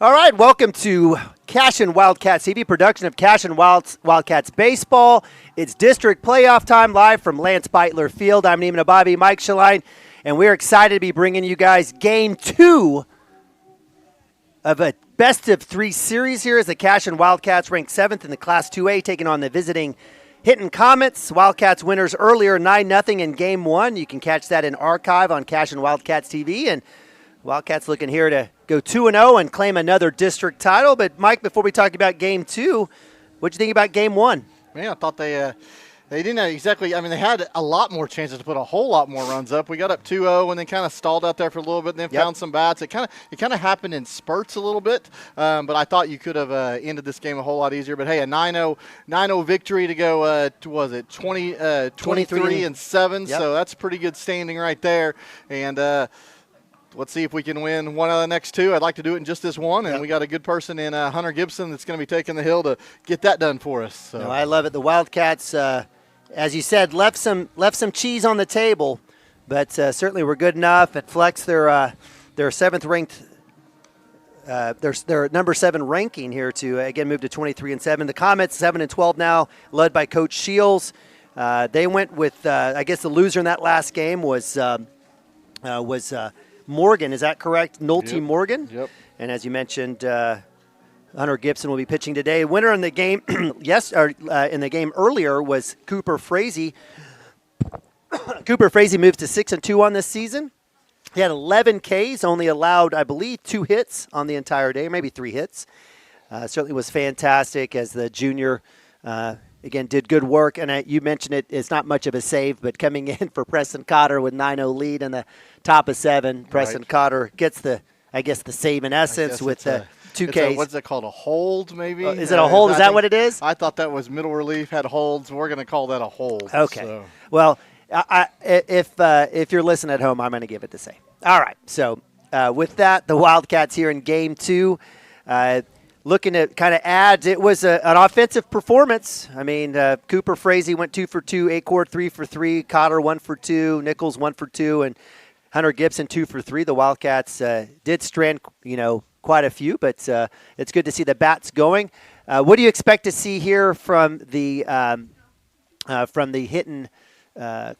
All right, welcome to Cashion Wildcats TV, production of Cashion Wildcats Baseball. It's district playoff time live from Lance Beitler Field. I'm Neiman Ababi, Mike Shaline, and we're excited to be bringing you guys Game 2 of a best-of-3 series here as the Cashion Wildcats ranked 7th in the Class 2A, taking on the visiting Hinton Comets. Wildcats winners earlier 9-0 in Game 1. You can catch that in archive on Cashion Wildcats TV, and Wildcats looking here to go 2-0 and claim another district title. But, Mike, before we talk about Game 2, what'd you think about Game 1? Man, I thought they didn't exactly – I mean, they had a lot more chances to put a whole lot more runs up. We got up 2-0 and then kind of stalled out there for a little bit and then found some bats. It kind of happened in spurts a little bit, but I thought you could have ended this game a whole lot easier. But, hey, a 9-0 victory to go, 23-7, so that's pretty good standing right there. And let's see if we can win one of the next two. I'd like to do it in just this one, and we got a good person in Hunter Gibson that's going to be taking the hill to get that done for us. So. No, I love it. The Wildcats, as you said, left some cheese on the table, but certainly we're good enough. It flexed their seventh ranked, their number 7 ranking here to again move to 23-7. The Comets 7-12 now, led by Coach Shields. They went with I guess the loser in that last game was Morgan, is that correct? Nolte Morgan? Yep. And as you mentioned, Hunter Gibson will be pitching today. Winner in the game, in the game earlier was Cooper Frazee. Cooper Frazee moves to 6-2 on this season. He had 11 Ks, only allowed, I believe, 2 hits on the entire day, maybe 3 hits. Certainly was fantastic as the junior. Again, did good work, and you mentioned it's not much of a save, but coming in for Preston Cotter with 9-0 lead in the top of 7, Preston Cotter gets the save in essence with the 2 Ks. What's that called, a hold maybe? Is it a hold? Is that what it is? I thought that was middle relief, had holds. We're going to call that a hold. Okay. So. Well, if you're listening at home, I'm going to give it the save. All right, so with that, the Wildcats here in Game 2, looking to kind of add, it was an offensive performance. I mean, Cooper Frazee went 2 for 2, Acord 3 for 3, Cotter 1 for 2, Nichols 1 for 2, and Hunter Gibson 2 for 3. The Wildcats did strand, quite a few, but it's good to see the bats going. What do you expect to see here from the Hinton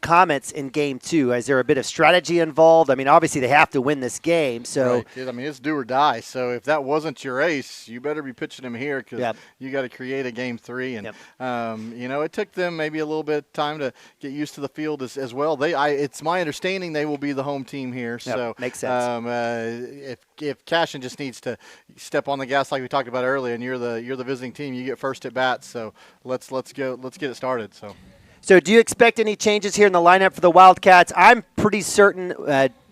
Comets in Game 2? Is there a bit of strategy involved? I mean, obviously they have to win this game. So right. I mean, it's do or die. So if that wasn't your ace, you better be pitching him here because you got to create a Game 3. And it took them maybe a little bit of time to get used to the field as well. It's my understanding they will be the home team here. So makes sense. If Cashion just needs to step on the gas like we talked about earlier, and you're the visiting team, you get first at bat. So let's get it started. So do you expect any changes here in the lineup for the Wildcats? I'm pretty certain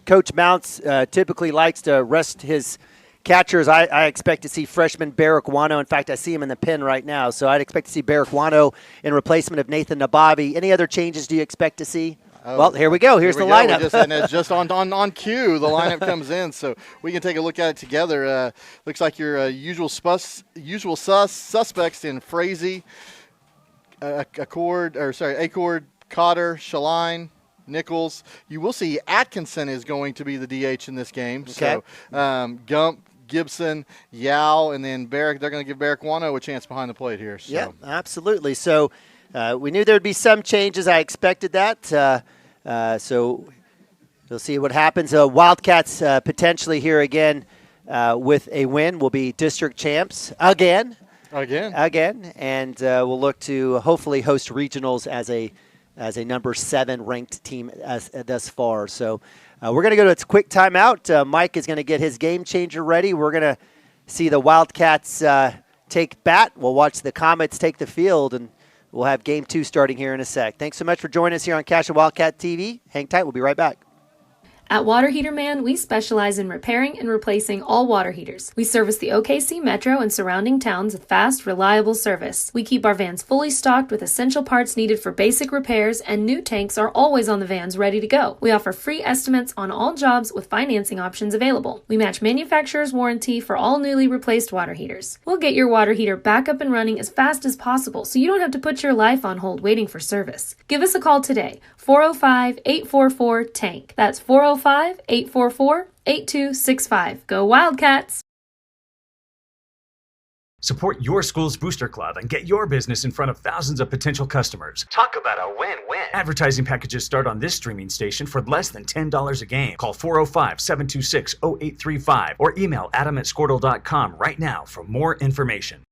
Coach Mounts typically likes to rest his catchers. I expect to see freshman Barrick Wano. In fact, I see him in the pen right now. So I'd expect to see Barrick Wano in replacement of Nathan Nabavi. Any other changes do you expect to see? Well, here we go. Here's the lineup. And it's just on cue, the lineup comes in. So we can take a look at it together. Looks like your usual suspects in Frazee, Acord, Cotter, Shaline, Nichols. You will see Atkinson is going to be the DH in this game. Okay. So Gump, Gibson, Yao, and then Barrick. They're going to give Barrick Wano a chance behind the plate here. So. Yeah, absolutely. So we knew there would be some changes. I expected that. So we'll see what happens. Wildcats potentially here again with a win will be district champs again. And we'll look to hopefully host regionals as a number 7 ranked team thus far. So we're going to go to a quick timeout. Mike is going to get his game changer ready. We're going to see the Wildcats take bat. We'll watch the Comets take the field, and we'll have Game 2 starting here in a sec. Thanks so much for joining us here on Cashion Wildcat TV. Hang tight. We'll be right back. At Water Heater Man, we specialize in repairing and replacing all water heaters. We service the OKC Metro and surrounding towns with fast, reliable service. We keep our vans fully stocked with essential parts needed for basic repairs, and new tanks are always on the vans ready to go. We offer free estimates on all jobs with financing options available. We match manufacturer's warranty for all newly replaced water heaters. We'll get your water heater back up and running as fast as possible so you don't have to put your life on hold waiting for service. Give us a call today, 405-844-TANK. That's 405-844-8265. Go Wildcats! Support your school's booster club and get your business in front of thousands of potential customers. Talk about a win-win. Advertising packages start on this streaming station for less than $10 a game. Call 405-726-0835 or email adam@squirtle.com right now for more information.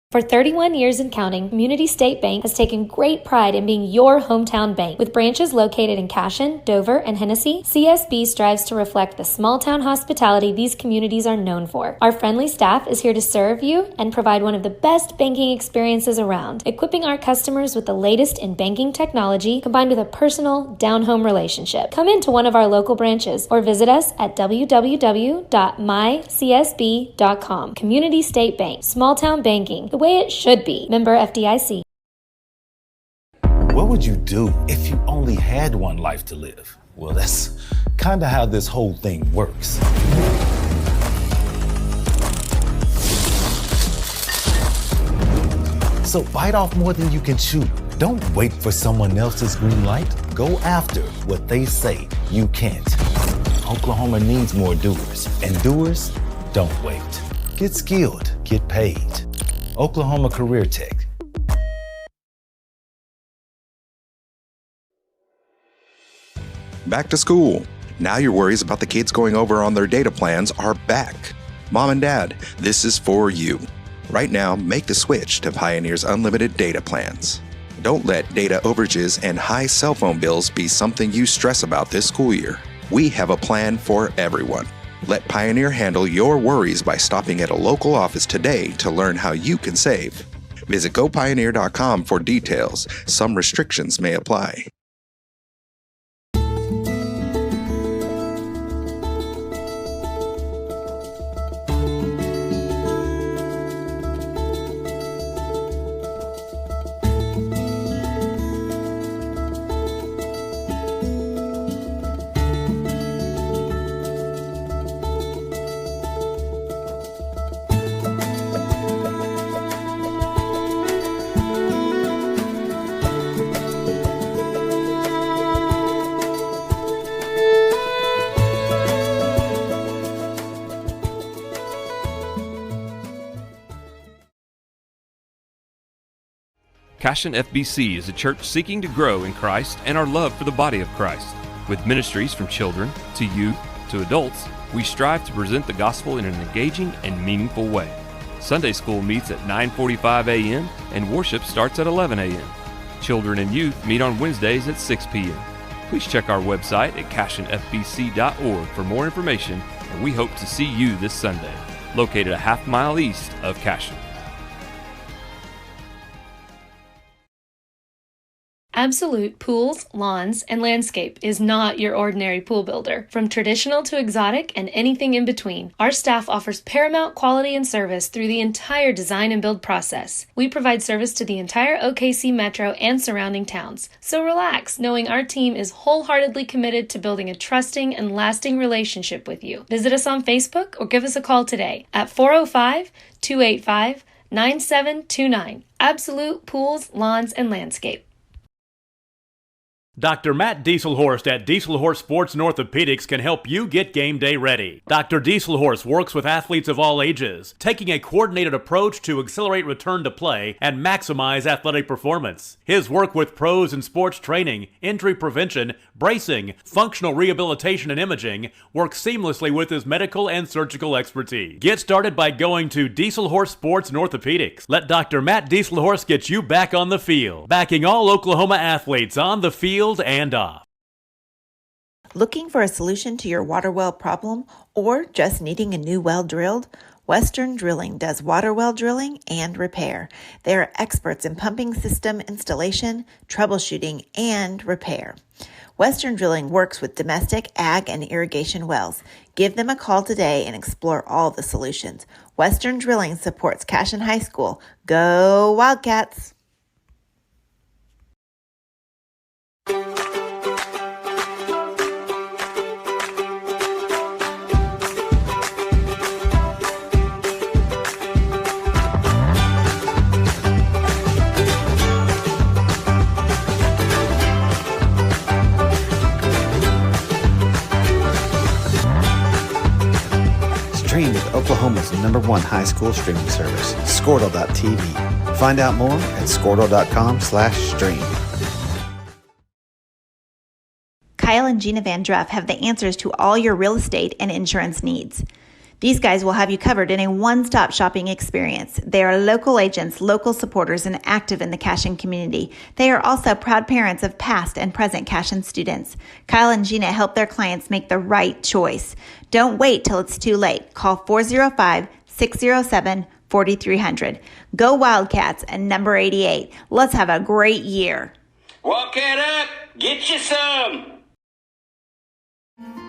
For 31 years and counting, Community State Bank has taken great pride in being your hometown bank. With branches located in Cashion, Dover, and Hennessy, CSB strives to reflect the small-town hospitality these communities are known for. Our friendly staff is here to serve you and provide one of the best banking experiences around, equipping our customers with the latest in banking technology combined with a personal, down-home relationship. Come into one of our local branches or visit us at www.mycsb.com. Community State Bank, small-town banking, the way it should be. Member FDIC. What would you do if you only had one life to live? Well, that's kind of how this whole thing works. So bite off more than you can chew. Don't wait for someone else's green light. Go after what they say you can't. Oklahoma needs more doers, and doers don't wait. Get skilled, get paid. Oklahoma Career Tech. Back to school. Now your worries about the kids going over on their data plans are back. Mom and Dad, this is for you. Right now, make the switch to Pioneer's unlimited data plans. Don't let data overages and high cell phone bills be something you stress about this school year. We have a plan for everyone. Let Pioneer handle your worries by stopping at a local office today to learn how you can save. Visit gopioneer.com for details. Some restrictions may apply. Cashion FBC is a church seeking to grow in Christ and our love for the body of Christ. With ministries from children to youth to adults, we strive to present the gospel in an engaging and meaningful way. Sunday school meets at 9:45 a.m. and worship starts at 11 a.m. Children and youth meet on Wednesdays at 6 p.m. Please check our website at cashionfbc.org for more information, and we hope to see you this Sunday, located a half-mile east of Cashion. Absolute Pools, Lawns, and Landscape is not your ordinary pool builder. From traditional to exotic and anything in between, our staff offers paramount quality and service through the entire design and build process. We provide service to the entire OKC Metro and surrounding towns. So relax, knowing our team is wholeheartedly committed to building a trusting and lasting relationship with you. Visit us on Facebook or give us a call today at 405-285-9729. Absolute Pools, Lawns, and Landscape. Dr. Matt Dieselhorst at Dieselhorst Sports and Orthopedics can help you get game day ready. Dr. Dieselhorst works with athletes of all ages, taking a coordinated approach to accelerate return to play and maximize athletic performance. His work with pros in sports training, injury prevention, bracing, functional rehabilitation, and imaging works seamlessly with his medical and surgical expertise. Get started by going to Dieselhorst Sports and Orthopedics. Let Dr. Matt Dieselhorst get you back on the field, backing all Oklahoma athletes on the field and off. Looking for a solution to your water well problem or just needing a new well drilled? Western Drilling does water well drilling and repair. They are experts in pumping system installation, troubleshooting, and repair. Western Drilling works with domestic, ag, and irrigation wells. Give them a call today and explore all the solutions. Western Drilling supports Cashion High School. Go Wildcats! Stream with Oklahoma's #1 high school streaming service, Squirtle.tv. Find out more at Squirtle.com/stream. Kyle and Gina Van Druff have the answers to all your real estate and insurance needs. These guys will have you covered in a one-stop shopping experience. They are local agents, local supporters, and active in the Cashion community. They are also proud parents of past and present Cashion students. Kyle and Gina help their clients make the right choice. Don't wait till it's too late. Call 405-607-4300. Go Wildcats and number 88. Let's have a great year. Walk it up. Get you some.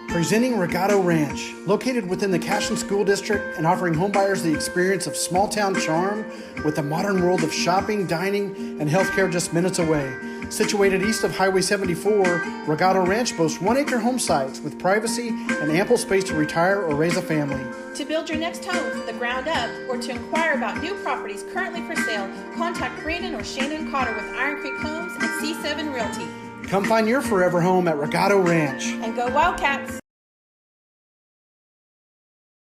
Presenting Regato Ranch, located within the Cashion School District and offering homebuyers the experience of small-town charm with the modern world of shopping, dining, and healthcare just minutes away. Situated east of Highway 74, Regato Ranch boasts 1-acre home sites with privacy and ample space to retire or raise a family. To build your next home from the ground up or to inquire about new properties currently for sale, contact Brandon or Shannon Cotter with Iron Creek Homes and C7 Realty. Come find your forever home at Regato Ranch. And go Wildcats!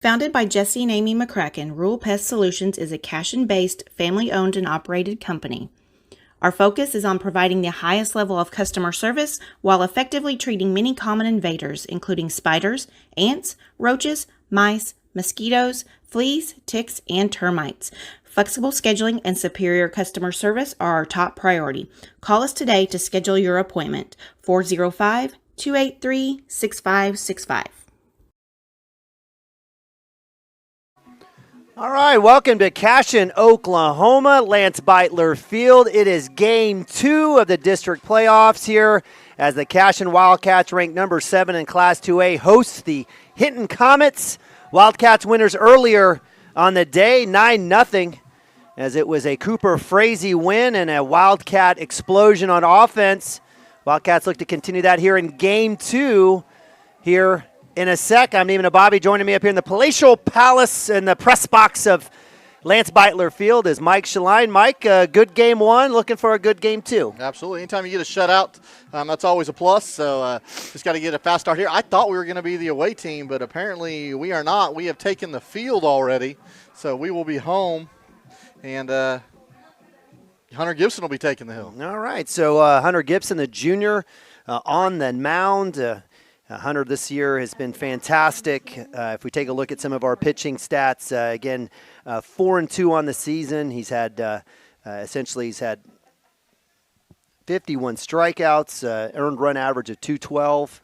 Founded by Jesse and Amy McCracken, Rural Pest Solutions is a Cashion-based, family-owned and operated company. Our focus is on providing the highest level of customer service while effectively treating many common invaders, including spiders, ants, roaches, mice, mosquitoes, fleas, ticks, and termites. Flexible scheduling and superior customer service are our top priority. Call us today to schedule your appointment. 405-283-6565. All right, welcome to Cashion, Oklahoma, Lance Beitler Field. It is game 2 of the district playoffs here as the Cashion Wildcats, ranked number 7 in Class 2A, hosts the Hinton Comets. Wildcats winners earlier on the day, 9-0, as it was a Cooper Frazee win and a Wildcat explosion on offense. Wildcats look to continue that here in game 2 here in a sec. I'm Neiman Bobby. Joining me up here in the Palatial Palace in the press box of Lance Beitler Field is Mike Shaline. Mike, good game 1. Looking for a good game 2. Absolutely. Anytime you get a shutout, that's always a plus. So just got to get a fast start here. I thought we were going to be the away team, but apparently we are not. We have taken the field already, so we will be home. And Hunter Gibson will be taking the hill. All right. So Hunter Gibson, the junior, on the mound. Hunter this year has been fantastic. If we take a look at some of our pitching stats, again, 4-2 on the season. He's had essentially 51 strikeouts, earned run average of 212.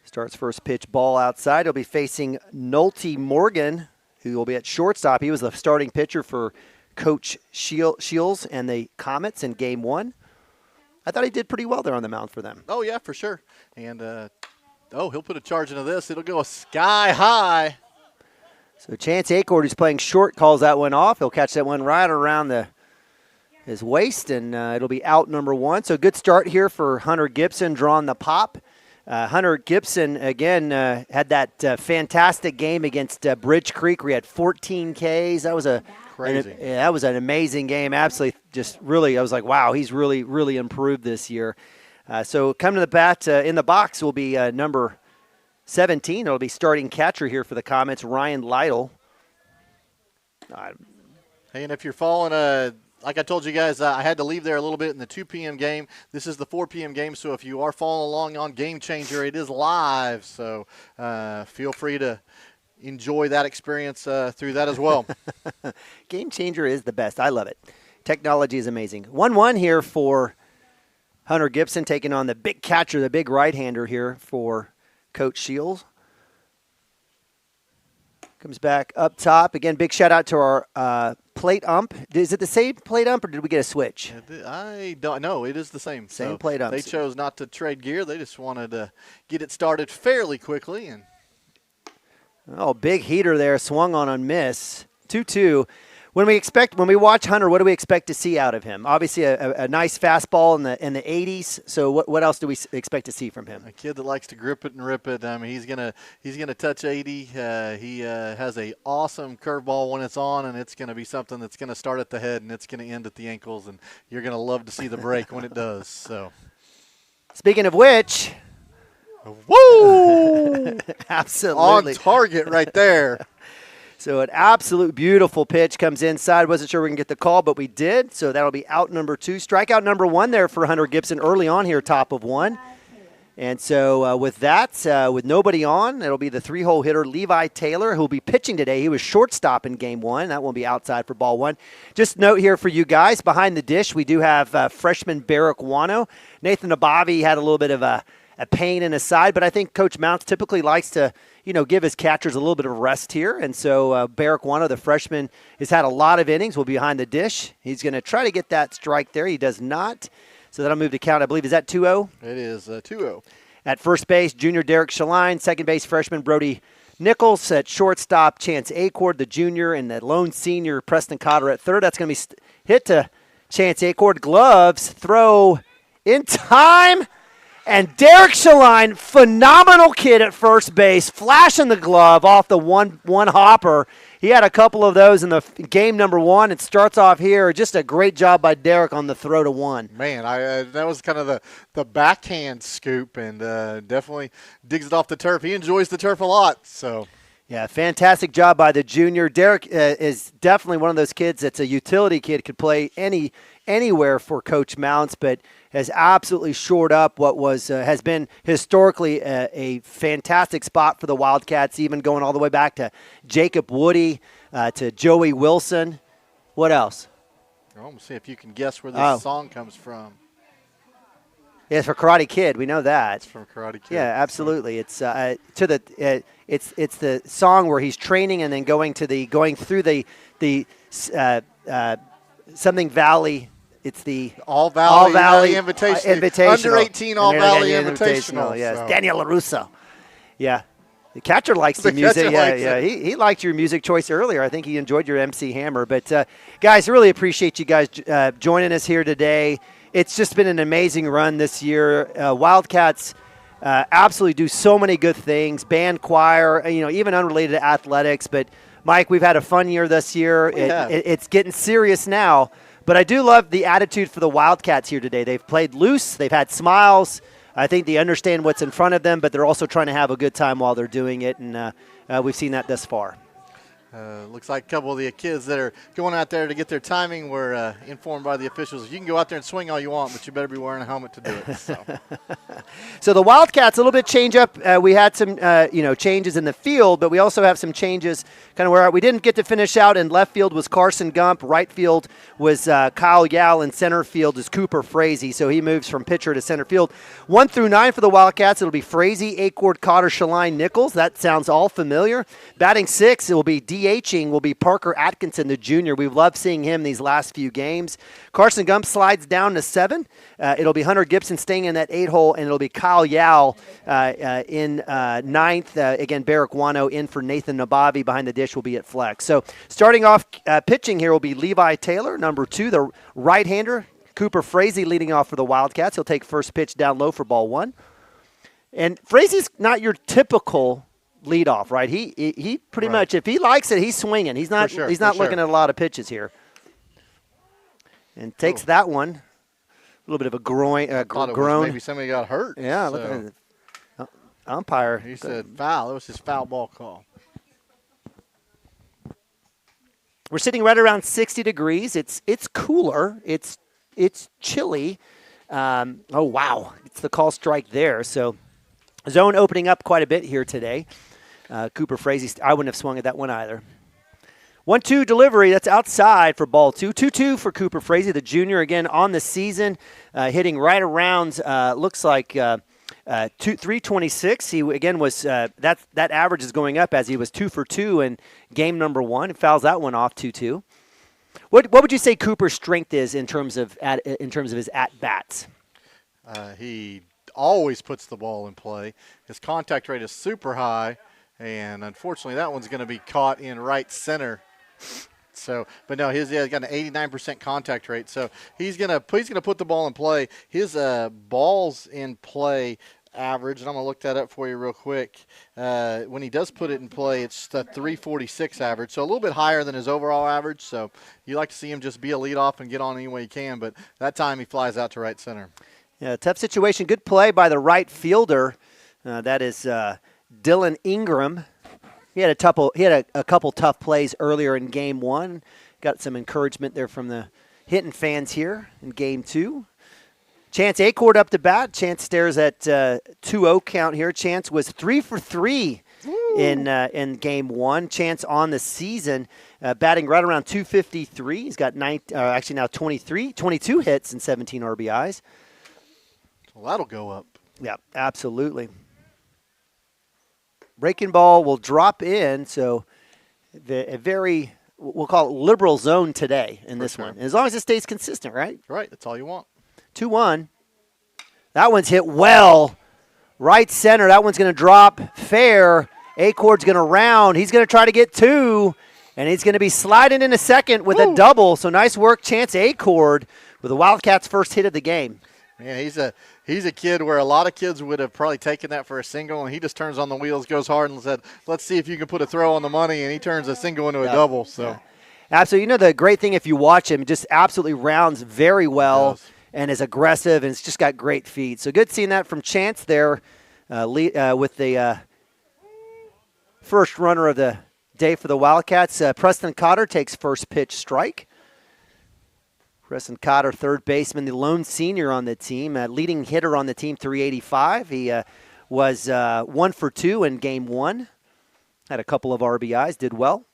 Starts first pitch, ball outside. He'll be facing Nolte Morgan, who will be at shortstop. He was the starting pitcher for Coach Shields and the Comets in game 1. I thought he did pretty well there on the mound for them. Oh, yeah, for sure. And, he'll put a charge into this. It'll go sky high. So Chance Acord, who's playing short, calls that one off. He'll catch that one right around his waist, and it'll be out number 1. So good start here for Hunter Gibson, drawing the pop. Hunter Gibson, again, had that fantastic game against Bridge Creek where he had 14 Ks. That was crazy. That was an amazing game. Absolutely, just really, I was like, wow, he's really, really improved this year. So coming to the bat in the box will be number 17. It'll be starting catcher here for the Comets, Ryan Lytle. Hey, and if you're following, like I told you guys, I had to leave there a little bit in the 2 p.m. game. This is the 4 p.m. game, so if you are following along on Game Changer, it is live. So feel free to enjoy that experience through that as well. Game Changer is the best. I love it. Technology is amazing. 1-1 here for Hunter Gibson, taking on the big catcher, the big right-hander here for Coach Shields. Comes back up top. Again, big shout-out to our plate ump. Is it the same plate ump, or did we get a switch? I don't know. It is the same. Same plate ump. They chose not to trade gear. They just wanted to get it started fairly quickly. And big heater there, swung on a miss. 2-2. When we watch Hunter, what do we expect to see out of him? Obviously, a nice fastball in the 80s. So what else do we expect to see from him? A kid that likes to grip it and rip it. I mean, he's gonna touch 80. He has a awesome curveball when it's on, and it's gonna be something that's gonna start at the head and it's gonna end at the ankles, and you're gonna love to see the break when it does. So, speaking of which, woo! Absolutely On target right there. So an absolute beautiful pitch comes inside. Wasn't sure we can get the call, but we did. So that'll be out number 2. Strikeout number 1 there for Hunter Gibson early on here, top of 1. And so with that, with nobody on, it'll be the 3-hole hitter Levi Taylor, who will be pitching today. He was shortstop in game 1. That won't be outside for ball 1. Just note here for you guys, behind the dish, we do have freshman Barrick Wano. Nathan Abavi had a little bit of a pain in his side, but I think Coach Mounts typically likes to, give his catchers a little bit of rest here. And so Barrick Wano, the freshman, has had a lot of innings, will be behind the dish. He's going to try to get that strike there. He does not. So that'll move to count, I believe, is that 2-0? It is 2-0. At first base, junior Derek Shaline. Second base, freshman Brody Nichols. At shortstop, Chance Acord, the junior, and the lone senior, Preston Cotter at third. That's going to be hit to Chance Acord. Gloves, throw in time. And Derek Shaline, phenomenal kid at first base, flashing the glove off the one hopper. He had a couple of those in the game number 1. It starts off here. Just a great job by Derek on the throw to 1. Man, that was kind of the backhand scoop, and definitely digs it off the turf. He enjoys the turf a lot. So, yeah, fantastic job by the junior. Derek is definitely one of those kids that's a utility kid, could play anywhere for Coach Mounts, but has absolutely shored up what has been historically a fantastic spot for the Wildcats, even going all the way back to Jacob Woody, to Joey Wilson. What else? I'm going to see if you can guess where this song comes from. Yeah, it's for Karate Kid. We know that. It's from Karate Kid. Yeah, absolutely. It's it's the song where he's training and then going through the something Valley. It's the All Valley Invitational. Under 18 All Valley Invitational. Yes, so. Daniel LaRusso. Yeah. The catcher likes the music. Yeah. He liked your music choice earlier. I think he enjoyed your MC Hammer. But, guys, really appreciate you guys joining us here today. It's just been an amazing run this year. Wildcats absolutely do so many good things. Band, choir, even unrelated to athletics. But, Mike, we've had a fun year this year. It's getting serious now. But I do love the attitude for the Wildcats here today. They've played loose. They've had smiles. I think they understand what's in front of them, but they're also trying to have a good time while they're doing it, and we've seen that thus far. Looks like a couple of the kids that are going out there to get their timing were informed by the officials. You can go out there and swing all you want, but you better be wearing a helmet to do it. So, so the Wildcats, a little bit change up. We had some changes in the field, but we also have some changes kind of where we didn't get to finish out. In left field was Carson Gump. Right field was Kyle Yao. And center field is Cooper Frazee. So he moves from pitcher to center field. 1 through 9 for the Wildcats. It'll be Frazee, Acord, Cotter, Shaline, Nichols. That sounds all familiar. Batting 6, it will be DHing will be Parker Atkinson, the junior. We've loved seeing him these last few games. Carson Gump slides down to 7. It'll be Hunter Gibson staying in that 8-hole, and it'll be Kyle Yao in 9th. Again, Barrick Wano in for Nathan Nabavi. Behind the dish will be at flex. So starting off pitching here will be Levi Taylor, number 2, the right-hander. Cooper Frazee leading off for the Wildcats. He'll take first pitch down low for ball 1. And Frazee's not your typical leadoff, right? He pretty much, if he likes it, he's swinging. He's not looking at a lot of pitches here. And takes that one. A little bit of a groan. Maybe somebody got hurt. Yeah, so. look at umpire. He said foul. It was his foul ball call. We're sitting right around 60 degrees. It's cooler. It's chilly. Oh, wow. It's the call strike there. So zone opening up quite a bit here today. Cooper Frazee, I wouldn't have swung at that one either. 1-2 delivery. That's outside for ball 2. 2-2 for Cooper Frazee, the junior, again on the season, hitting right around, looks like 326. He, again, was that average is going up as he was 2 for 2 in game number 1. He fouls that one off 2-2. What would you say Cooper's strength is in terms of his at-bats? He always puts the ball in play. His contact rate is super high, and unfortunately that one's going to be caught in right center. So, but no, he's got an 89% contact rate. So he's gonna put the ball in play. His balls in play average, and I'm gonna look that up for you real quick. When he does put it in play, it's the 346 average, so a little bit higher than his overall average. So you like to see him just be a leadoff and get on any way he can, but that time he flies out to right center. Yeah, tough situation. Good play by the right fielder. That is Dylan Ingram. He had a couple tough plays earlier in game 1. Got some encouragement there from the Hinton fans here in game 2. Chance Acord up to bat. Chance stares at 2-0 count here. Chance was 3 for 3 in game 1. Chance on the season batting right around 253. He's got now 22 hits and 17 RBIs. Well, that'll go up. Yeah, absolutely. Breaking ball will drop in, so a very, we'll call it liberal zone today in this one. As long as it stays consistent, right? Right, that's all you want. 2-1. That one's hit well. Right center. That one's going to drop fair. Acord's going to round. He's going to try to get 2, and he's going to be sliding in a second with a double. So nice work, Chance Acord, with the Wildcats' first hit of the game. Yeah, he's a kid where a lot of kids would have probably taken that for a single, and he just turns on the wheels, goes hard, and said, let's see if you can put a throw on the money, and he turns a single into a double. So, yeah. Absolutely. You know, the great thing, if you watch him, just absolutely rounds very well and is aggressive, and it's just got great feet. So good seeing that from Chance there with the first runner of the day for the Wildcats. Preston Cotter takes first pitch strike. Preston Cotter, third baseman, the lone senior on the team, leading hitter on the team, 385. He was 1 for 2 in game 1. Had a couple of RBIs, did well.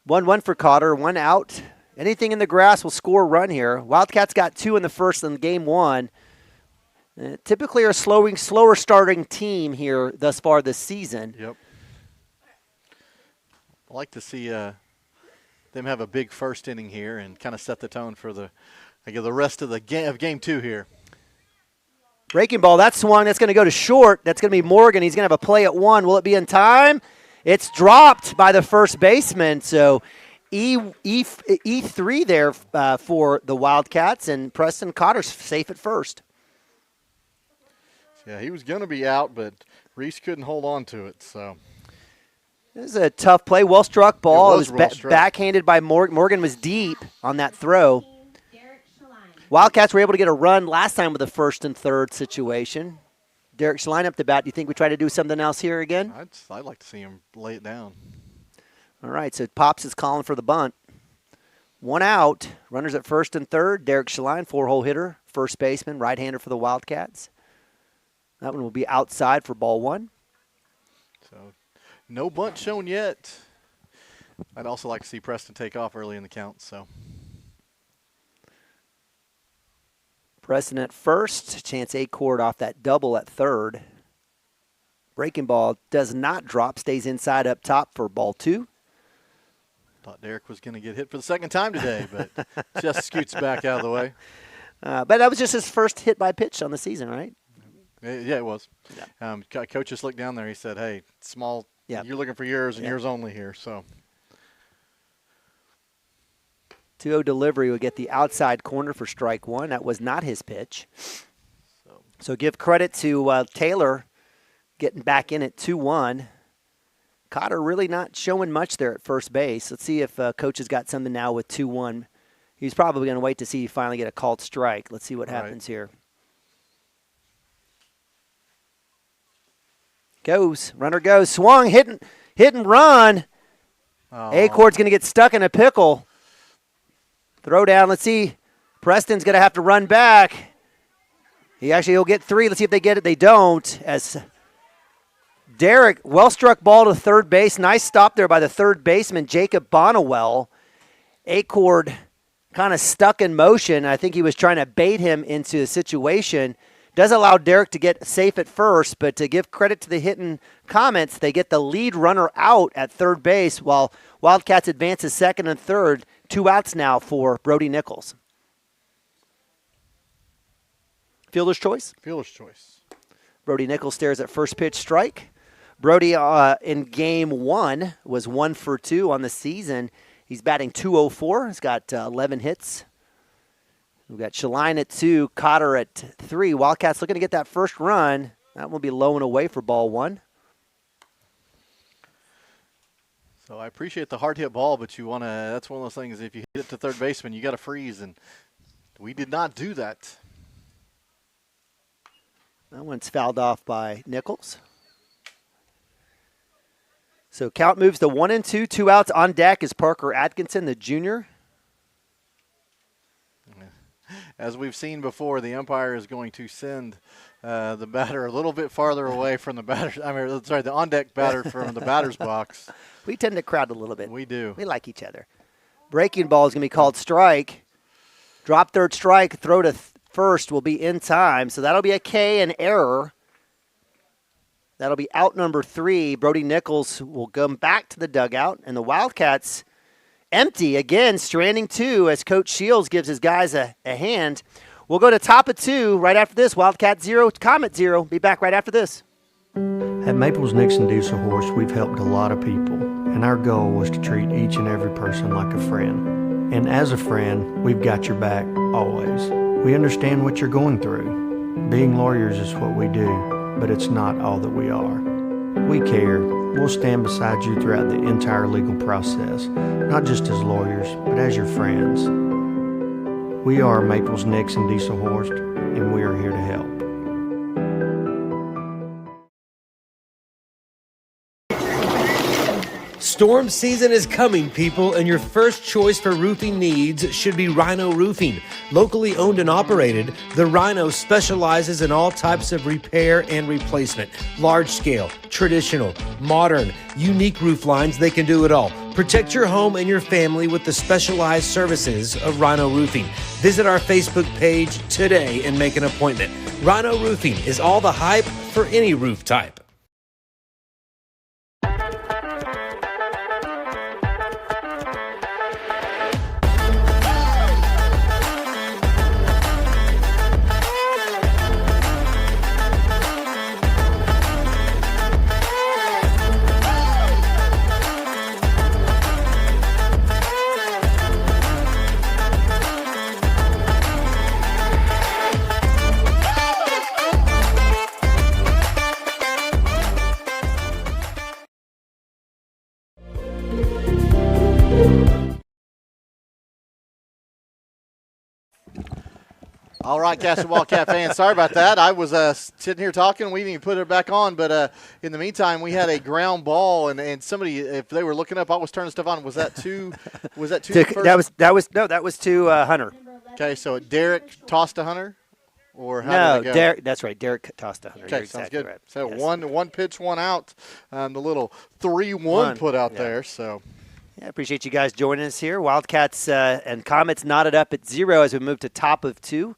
1-1 for Cotter, 1 out. Anything in the grass will score a run here. Wildcats got 2 in the first in game 1. Typically a slower starting team here thus far this season. Yep. I like to see them have a big first inning here and kind of set the tone for the rest of the game 2 here. Breaking ball, that's swung. That's going to go to short. That's going to be Morgan. He's going to have a play at 1. Will it be in time? It's dropped by the first baseman. So E3 there for the Wildcats, and Preston Cotter's safe at first. Yeah, he was going to be out, but Reese couldn't hold on to it. So this is a tough play. Well-struck ball. It was struck. Backhanded by Morgan. Morgan was deep on that throw. Wildcats were able to get a run last time with the first and third situation. Derek Schlein up the bat. Do you think we try to do something else here again? I'd like to see him lay it down. All right, so Pops is calling for the bunt. 1 out. Runners at first and third. Derek Schlein, 4-hole hitter, first baseman, right-hander for the Wildcats. That one will be outside for ball 1. So no bunt shown yet. I'd also like to see Preston take off early in the count. So Preston at first. Chance Acord off that double at third. Breaking ball does not drop. Stays inside up top for ball 2. Thought Derek was going to get hit for the second time today, but just scoots back out of the way. But that was just his first hit by pitch on the season, right? Yeah, it was. Yeah. Coach just looked down there. He said, hey, small, yeah. You're looking for yours and yours only here. So 2-0 delivery will get the outside corner for strike 1. That was not his pitch. So give credit to Taylor getting back in at 2-1. Cotter really not showing much there at first base. Let's see if Coach has got something now with 2-1. He's probably going to wait to see you finally get a called strike. Let's see what happens here. Goes. Runner goes. Swung. Hit and run. Acord's going to get stuck in a pickle. Throw down. Let's see. Preston's going to have to run back. He'll get 3. Let's see if they get it. They don't. As Derek, well-struck ball to third base. Nice stop there by the third baseman, Jacob Bonnewell. Acord kind of stuck in motion. I think he was trying to bait him into the situation. Does allow Derek to get safe at first, but to give credit to the Hinton comments, they get the lead runner out at third base while Wildcats advances second and third. 2 outs now for Brody Nichols. Fielder's choice? Fielder's choice. Brody Nichols stares at first pitch strike. Brody in game 1 was 1 for 2 on the season. He's batting .204. He's got 11 hits. We've got Schlein at 2, Cotter at 3. Wildcats looking to get that first run. That will be low and away for ball 1. So I appreciate the hard hit ball, but you want to. That's one of those things. If you hit it to third baseman, you got to freeze, and we did not do that. That one's fouled off by Nichols. So count moves to 1-2. 2 outs on deck is Parker Atkinson, the junior. As we've seen before, the umpire is going to send the batter a little bit farther away from the batter. The on-deck batter from the batter's box. We tend to crowd a little bit. We do. We like each other. Breaking ball is going to be called strike. Drop third strike, throw to first will be in time. So that'll be a K, an error. That'll be out number 3. Brody Nichols will come back to the dugout, and the Wildcats empty again, stranding 2 as Coach Shields gives his guys a hand. We'll go to top of 2 right after this. Wildcat 0, Comet 0. Be back right after this. At Maples Nixon Diesel Horse, we've helped a lot of people, and our goal was to treat each and every person like a friend. And as a friend, we've got your back always. We understand what you're going through. Being lawyers is what we do, but it's not all that we are. We care. We'll stand beside you throughout the entire legal process, not just as lawyers, but as your friends. We are Maples Nixon Diesel Horse, and we are here to help. Storm season is coming, people, and your first choice for roofing needs should be Rhino Roofing. Locally owned and operated, the Rhino specializes in all types of repair and replacement. Large scale, traditional, modern, unique roof lines, they can do it all. Protect your home and your family with the specialized services of Rhino Roofing. Visit our Facebook page today and make an appointment. Rhino Roofing is all the hype for any roof type. All right, Cashion Wildcat fans, sorry about that. I was sitting here talking. We didn't even put it back on, but in the meantime, we had a ground ball, and somebody, if they were looking up, I was turning stuff on. Was that two? Was that two? That was to Hunter. Okay, so Derek tossed to Hunter, or how did it go? Derek. That's right. Derek tossed to Hunter. Okay, You're sounds exactly good. right. So yes. one pitch, one out. The little 3-1 put out there. So. Yeah, appreciate you guys joining us here. Wildcats and Comets knotted up at 0 as we move to top of 2.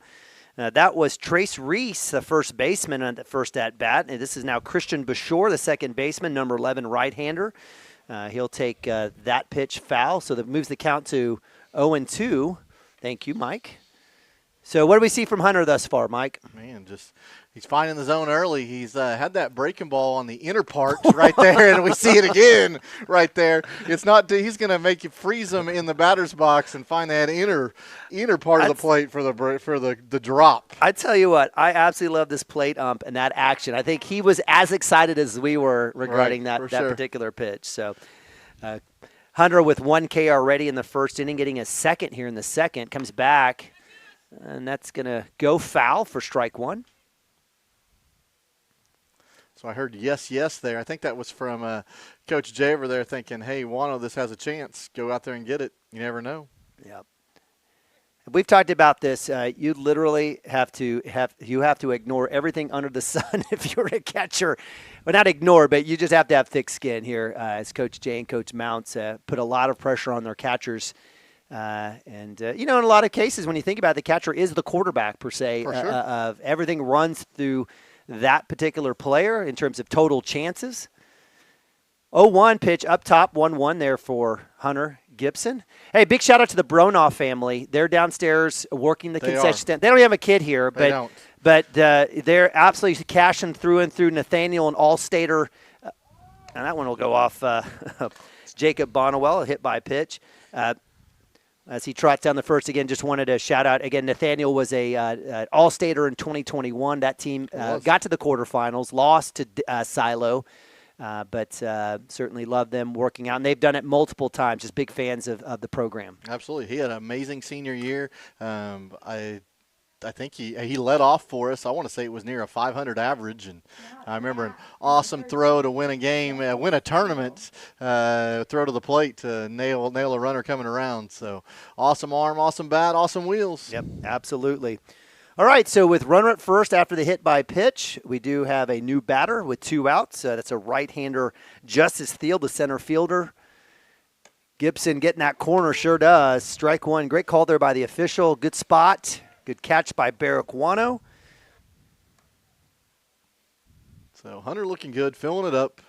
That was Trace Reese, the first baseman on the first at-bat. And this is now Christian Bashore, the second baseman, number 11 right-hander. He'll take that pitch foul, so that moves the count to 0-2. Thank you, Mike. So what do we see from Hunter thus far, Mike? Man, he's finding the zone early. He's had that breaking ball on the inner part right there, and we see it again right there. It's not. He's going to make you freeze him in the batter's box and find that inner part of the plate for the drop. I tell you what, I absolutely love this plate ump and that action. I think he was as excited as we were regarding that particular pitch. So Hunter with 1K already in the first inning, getting a second here in the second, comes back. And that's going to go foul for strike 1. So I heard yes there. I think that was from Coach Jay over there thinking, hey, Wano, this has a chance. Go out there and get it. You never know. Yep. We've talked about this. You literally have to ignore everything under the sun if you're a catcher. Well, not ignore, but you just have to have thick skin here, as Coach Jay and Coach Mounts put a lot of pressure on their catchers. In a lot of cases, when you think about it, the catcher is the quarterback, per se. For sure. Of everything runs through that particular player in terms of total chances. 0-1 pitch up top, 1-1 there for Hunter Gibson. Hey, big shout out to the Bronoff family. They're downstairs working the concession stand. They don't have a kid here, but they're absolutely cashing through and through. Nathaniel, an all-stater, and that one will go off. Jacob Bonnewell, a hit by pitch. As he trots down the first again, just wanted to shout out again. Nathaniel was an all-stater in 2021. That team got to the quarterfinals, lost to Silo, but certainly love them working out. And they've done it multiple times. Just big fans of the program. Absolutely, he had an amazing senior year. I think he led off for us. I want to say it was near a 500 average, and I remember an awesome throw to win a game, win a tournament, throw to the plate to nail a runner coming around. So awesome arm, awesome bat, awesome wheels. Yep, absolutely. All right, so with runner at first after the hit by pitch, we do have a new batter with 2 outs. That's a right-hander, Justice Thiel, the center fielder. Gibson getting that corner, sure does. Strike one. Great call there by the official. Good spot. Good catch by Barraquano. So Hunter looking good, filling it up.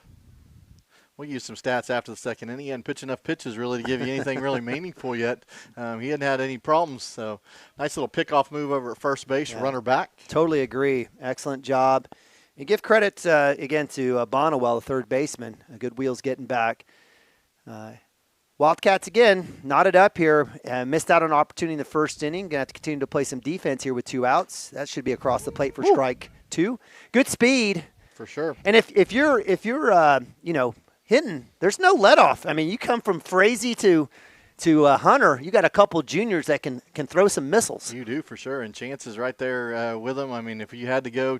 We'll use some stats after the second inning. He hadn't pitched enough pitches really to give you anything really meaningful yet. He hadn't had any problems. So nice little pickoff move over at first base, runner back. Totally agree. Excellent job. And give credit, again, to Bonnewell, the third baseman. Good wheels getting back. Wildcats, again, knotted up here. Missed out on an opportunity in the first inning. Going to have to continue to play some defense here with 2 outs. That should be across the plate for strike 2. Good speed. For sure. And if you're Hinton, there's no let off. I mean, you come from Frazee to Hunter, you got a couple juniors that can throw some missiles. You do, for sure, and chances right there with them. I mean, if you had to go,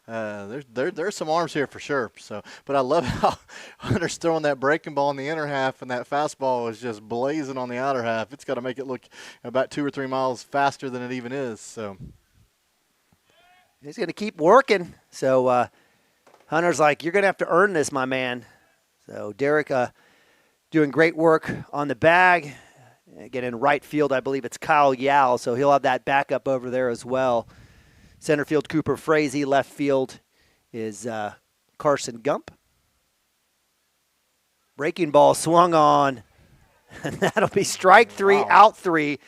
there's some arms here for sure. So, but I love how Hunter's throwing that breaking ball in the inner half, and that fastball is just blazing on the outer half. It's got to make it look about 2 or 3 miles faster than it even is. So he's going to keep working. So Hunter's like, you're going to have to earn this, my man. So Derek doing great work on the bag. Again, in right field, I believe it's Kyle Yao, so he'll have that backup over there as well. Center field, Cooper Frazee. Left field is Carson Gump. Breaking ball swung on, and that'll be strike 3, out 3,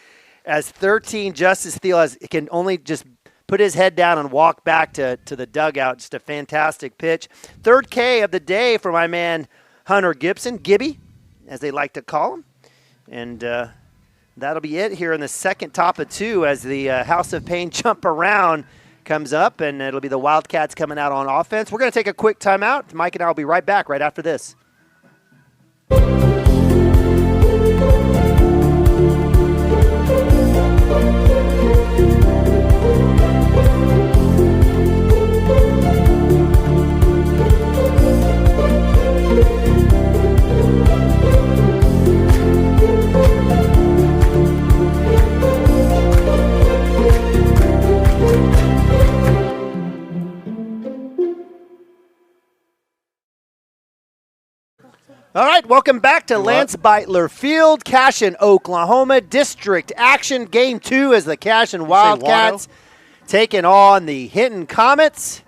as 13 Justice Thiel can only just put his head down and walk back to the dugout. Just a fantastic pitch. Third K of the day for my man Hunter Gibson, Gibby, as they like to call him. And that'll be it here in the second top of 2 as the House of Pain jump around comes up, and it'll be the Wildcats coming out on offense. We're going to take a quick timeout. Mike and I will be right back right after this. All right, welcome back to Lance Beitler Field, Cashion, Oklahoma. District action, Game 2 as the Cashion Wildcats taking on the Hinton Comets.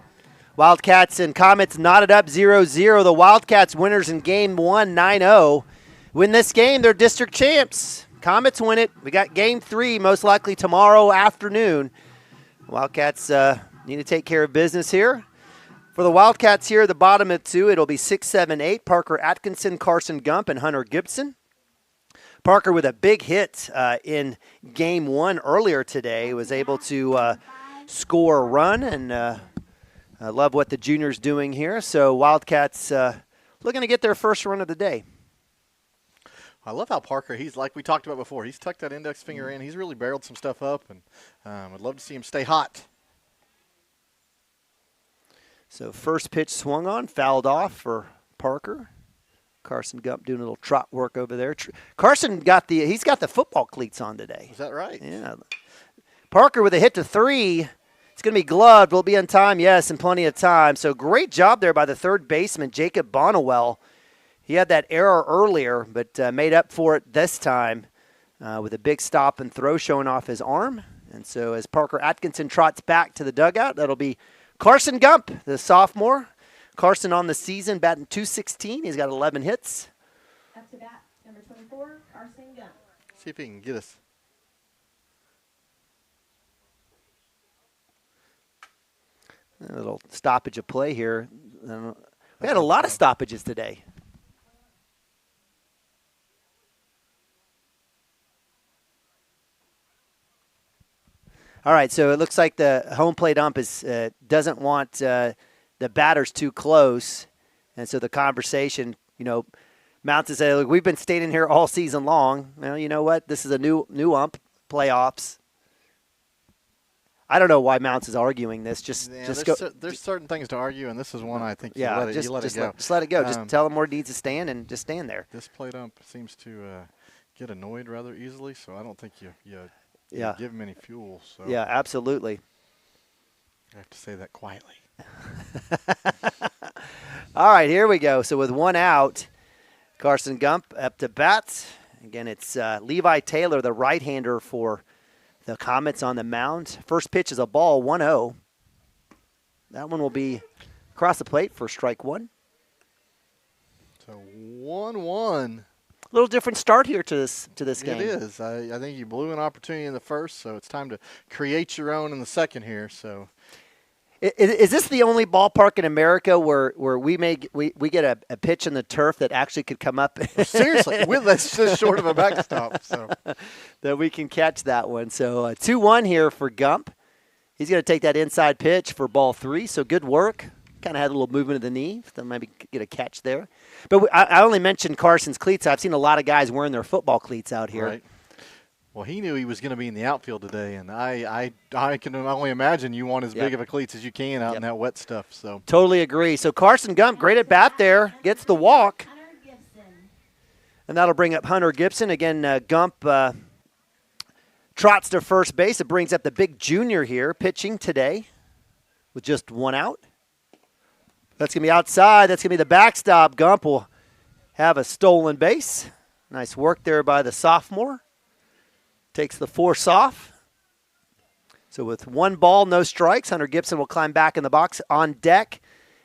Wildcats and Comets knotted up 0-0. The Wildcats winners in Game 1, 9-0. Win this game, they're district champs. Comets win it. We got Game 3 most likely tomorrow afternoon. Wildcats need to take care of business here. For the Wildcats here, the bottom of 2, it'll be 6, 7, 8. Parker Atkinson, Carson Gump, and Hunter Gibson. Parker with a big hit in Game 1 earlier today. Was able to score a run, and I love what the junior's doing here. So Wildcats looking to get their first run of the day. I love how Parker, he's like we talked about before, he's tucked that index finger in. He's really barreled some stuff up, and I'd love to see him stay hot. So first pitch swung on, fouled off for Parker. Carson Gump doing a little trot work over there. Carson he's got the football cleats on today. Is that right? Yeah. Parker with a hit to 3. It's going to be gloved. Will be on time, yes, and plenty of time. So great job there by the third baseman, Jacob Bonnewell. He had that error earlier, but made up for it this time with a big stop and throw showing off his arm. And so as Parker Atkinson trots back to the dugout, that'll be Carson Gump, the sophomore. Carson on the season, batting .216. He's got 11 hits. Up to bat, number 24, Carson Gump. See if he can get us. A little stoppage of play here. We had a lot of stoppages today. All right, so it looks like the home plate ump doesn't want the batters too close, and so the conversation, mounts to say, look, we've been standing here all season long. Well, you know what? This is a new ump, playoffs. I don't know why Mounts is arguing this. Just go. There's certain things to argue, and this is one I think you Yeah, let it just go. just let it go. Just tell him where it needs to stand and just stand there. This plate ump seems to get annoyed rather easily, so I don't think you give him any fuel. So yeah, absolutely. I have to say that quietly. All right, here we go. So with one out, Carson Gump up to bat. Again, it's Levi Taylor, the right-hander for the Comets on the mound. First pitch is a ball, 1-0. That one will be across the plate for strike one. So 1-1. A little different start here to this game. It is. I think you blew an opportunity in the first, so it's time to create your own in the second here. So, is this the only ballpark in America where we get a pitch in the turf that actually could come up? Seriously, that's just short of a backstop. So that we can catch that one. So 2-1 here for Gump. He's going to take that inside pitch for ball 3. So good work. Kind of had a little movement of the knee. So maybe get a catch there. But I only mentioned Carson's cleats. I've seen a lot of guys wearing their football cleats out here. Right. Well, he knew he was going to be in the outfield today, and I can only imagine you want as big of a cleats as you can out in that wet stuff. So totally agree. So Carson Gump, great at bat there, gets the walk. And that'll bring up Hunter Gibson. Again, Gump trots to first base. It brings up the big junior here, pitching today with just one out. That's going to be outside. That's going to be the backstop. Gump will have a stolen base. Nice work there by the sophomore. Takes the force off. So with one ball, no strikes, Hunter Gibson will climb back in the box. On deck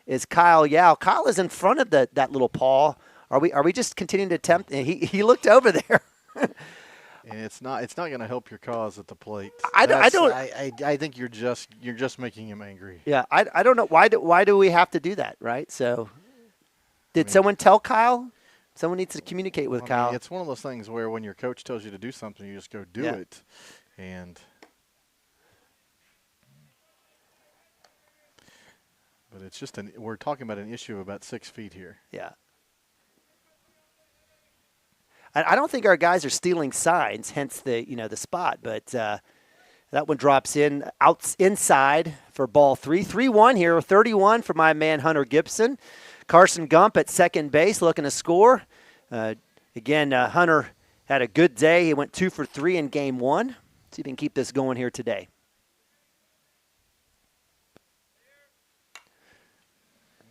is Kyle Yao. Kyle is in front of that little paw. Are we just continuing to attempt? And he looked over there. And it's not going to help your cause at the plate. I think you're just making him angry. Yeah, I don't know why do we have to do that, right? So did someone tell Kyle? Someone needs to communicate with Kyle. It's one of those things where when your coach tells you to do something, you just go do it. But it's just we're talking about an issue of about 6 feet here. Yeah. I don't think our guys are stealing signs, hence the spot. But that one drops inside for ball 3. 3-1 here, 31 for my man Hunter Gibson. Carson Gump at second base looking to score. Again, Hunter had a good day. He went 2 for 3 in game 1. See if he can keep this going here today.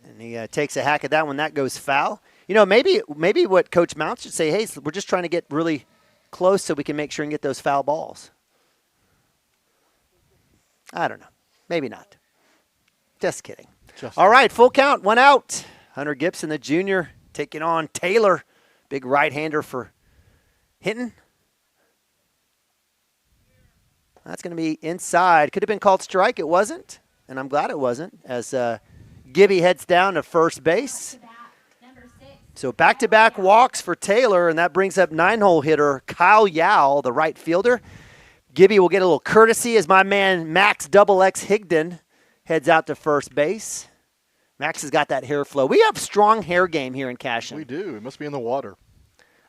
And he takes a hack at that one. That goes foul. Maybe what Coach Mounts should say, hey, we're just trying to get really close so we can make sure and get those foul balls. I don't know. Maybe not. Just kidding. All right, full count, 1 out. Hunter Gibson, the junior, taking on Taylor, big right-hander for Hinton. That's going to be inside. Could have been called strike. It wasn't, and I'm glad it wasn't, as Gibby heads down to first base. So back-to-back walks for Taylor, and that brings up 9-hole hitter Kyle Yao, the right fielder. Gibby will get a little courtesy as my man Max XX Higdon heads out to first base. Max has got that hair flow. We have strong hair game here in Cashion. We do. It must be in the water.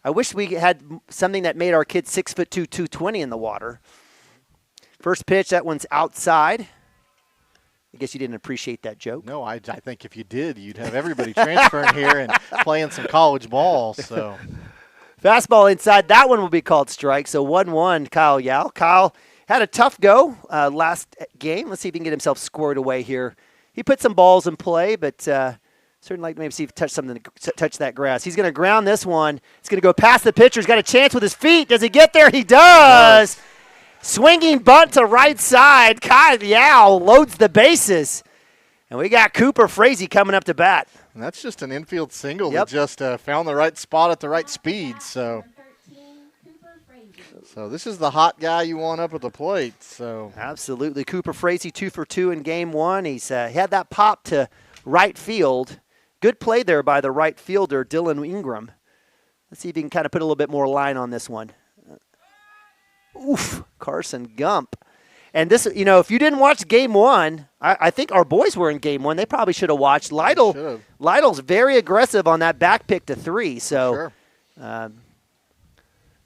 I wish we had something that made our kids 6'2", 220 in the water. First pitch, that one's outside. I guess you didn't appreciate that joke. No, I think if you did, you'd have everybody transferring here and playing some college ball. So, fastball inside. That one will be called strike. So 1-1, Kyle Yao. Kyle had a tough go last game. Let's see if he can get himself squared away here. He put some balls in play, but certainly like to maybe see if he touch that grass. He's going to ground this one. It's going to go past the pitcher. He's got a chance with his feet. Does he get there? He does. Swinging bunt to right side. Kyle Yao loads the bases. And we got Cooper Frazee coming up to bat. And that's just an infield single that just found the right spot at the right speed. So this is the hot guy you want up at the plate. So absolutely. Cooper Frazee 2 for 2 in game 1. He's had that pop to right field. Good play there by the right fielder, Dylan Ingram. Let's see if he can kind of put a little bit more line on this one. Oof, Carson Gump. And this, if you didn't watch game 1, I think our boys were in game 1. They probably should have watched. Lytle's very aggressive on that back pick to 3. So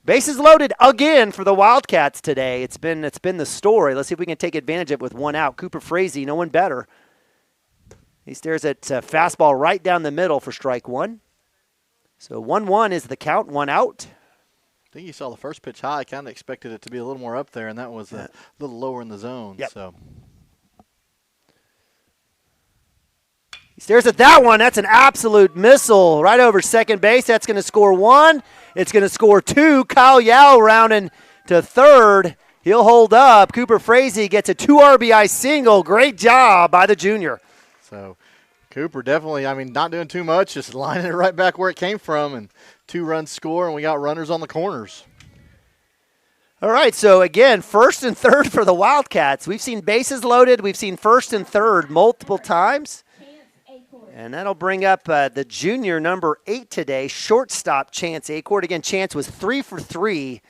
Bases loaded again for the Wildcats today. It's been the story. Let's see if we can take advantage of it with one out. Cooper Frazee, no one better. He stares at fastball right down the middle for strike one. So 1-1 is the count, one out. I think you saw the first pitch high. I kind of expected it to be a little more up there, and that was a little lower in the zone. Yep. So he stares at that one. That's an absolute missile right over second base. That's going to score one. It's going to score two. Kyle Yao rounding to third. He'll hold up. Cooper Frazee gets a 2 RBI single. Great job by the junior. So Cooper definitely, not doing too much, just lining it right back where it came from, and 2-run score, and we got runners on the corners. All right, so again, first and third for the Wildcats. We've seen bases loaded. We've seen first and third multiple times. And that'll bring up the junior number 8 today, shortstop Chance Acord. Again, Chance was 3 for 3.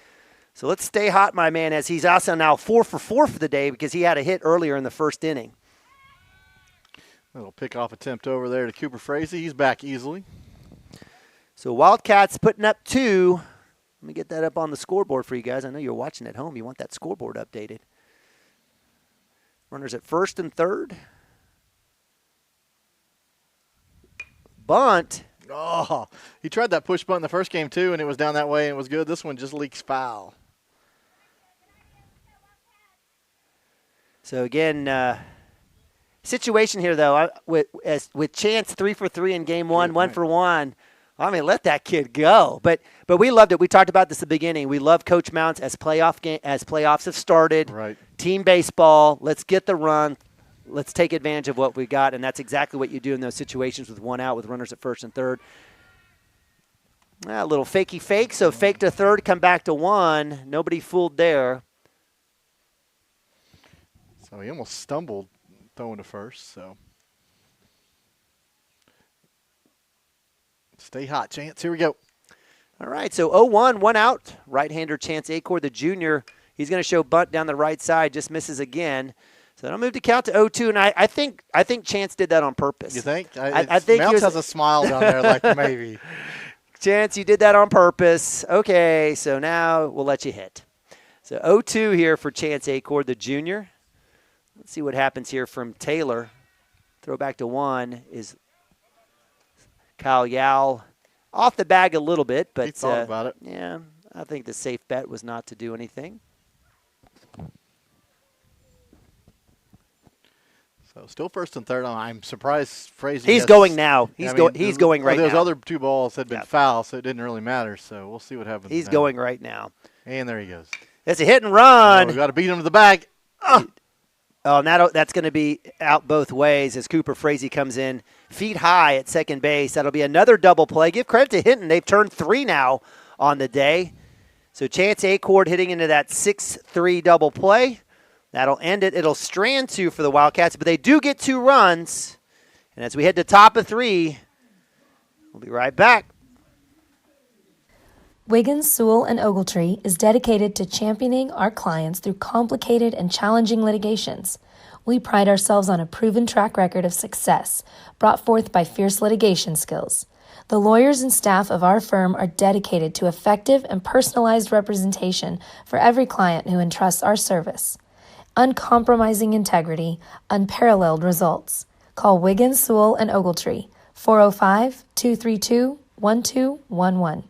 So let's stay hot, my man, as he's also now 4 for 4 for the day because he had a hit earlier in the first inning. Little pickoff attempt over there to Cooper Frazee. He's back easily. So Wildcats putting up 2. Let me get that up on the scoreboard for you guys. I know you're watching at home. You want that scoreboard updated. Runners at first and third. Bunt. Oh, he tried that push bunt in the first game too, and it was down that way and it was good. This one just leaks foul. So again, situation here though, with Chance 3 for 3 in game one, 1 for 1. Let that kid go. But we loved it. We talked about this at the beginning. We love Coach Mounts as playoffs have started. Right. Team baseball. Let's get the run. Let's take advantage of what we got, and that's exactly what you do in those situations with one out with runners at first and third. A little fakey fake, so fake to third, come back to 1. Nobody fooled there. So he almost stumbled throwing to first, so. Stay hot, Chance. Here we go. All right, so 0-1, 1 out. Right-hander Chance Acord, the junior. He's going to show bunt down the right side, just misses again. So that'll move the count to 0-2, and I think Chance did that on purpose. You think? I think Mounts has a smile down there like maybe. Chance, you did that on purpose. Okay, so now we'll let you hit. So 0-2 here for Chance Acord, the junior. Let's see what happens here from Taylor. Throw back to 1 is Kyle Yao. Off the bag a little bit, but he thought about it. Yeah, I think the safe bet was not to do anything. So still first and third. I'm surprised Frazee. He's going now. He's going right now. Those other 2 balls had been foul, so it didn't really matter. So we'll see what happens. He's going right now. And there he goes. It's a hit and run. We've got to beat him to the bag. Oh, and that's going to be out both ways as Cooper Frazee comes in feet high at second base. That'll be another double play. Give credit to Hinton. They've turned 3 now on the day. So Chance Acord hitting into that 6-3 double play. That'll end it. It'll strand 2 for the Wildcats, but they do get 2 runs. And as we head to top of 3, we'll be right back. Wiggins, Sewell, and Ogletree is dedicated to championing our clients through complicated and challenging litigations. We pride ourselves on a proven track record of success brought forth by fierce litigation skills. The lawyers and staff of our firm are dedicated to effective and personalized representation for every client who entrusts our service. Uncompromising integrity, unparalleled results. Call Wiggins, Sewell, and Ogletree, 405-232-1211.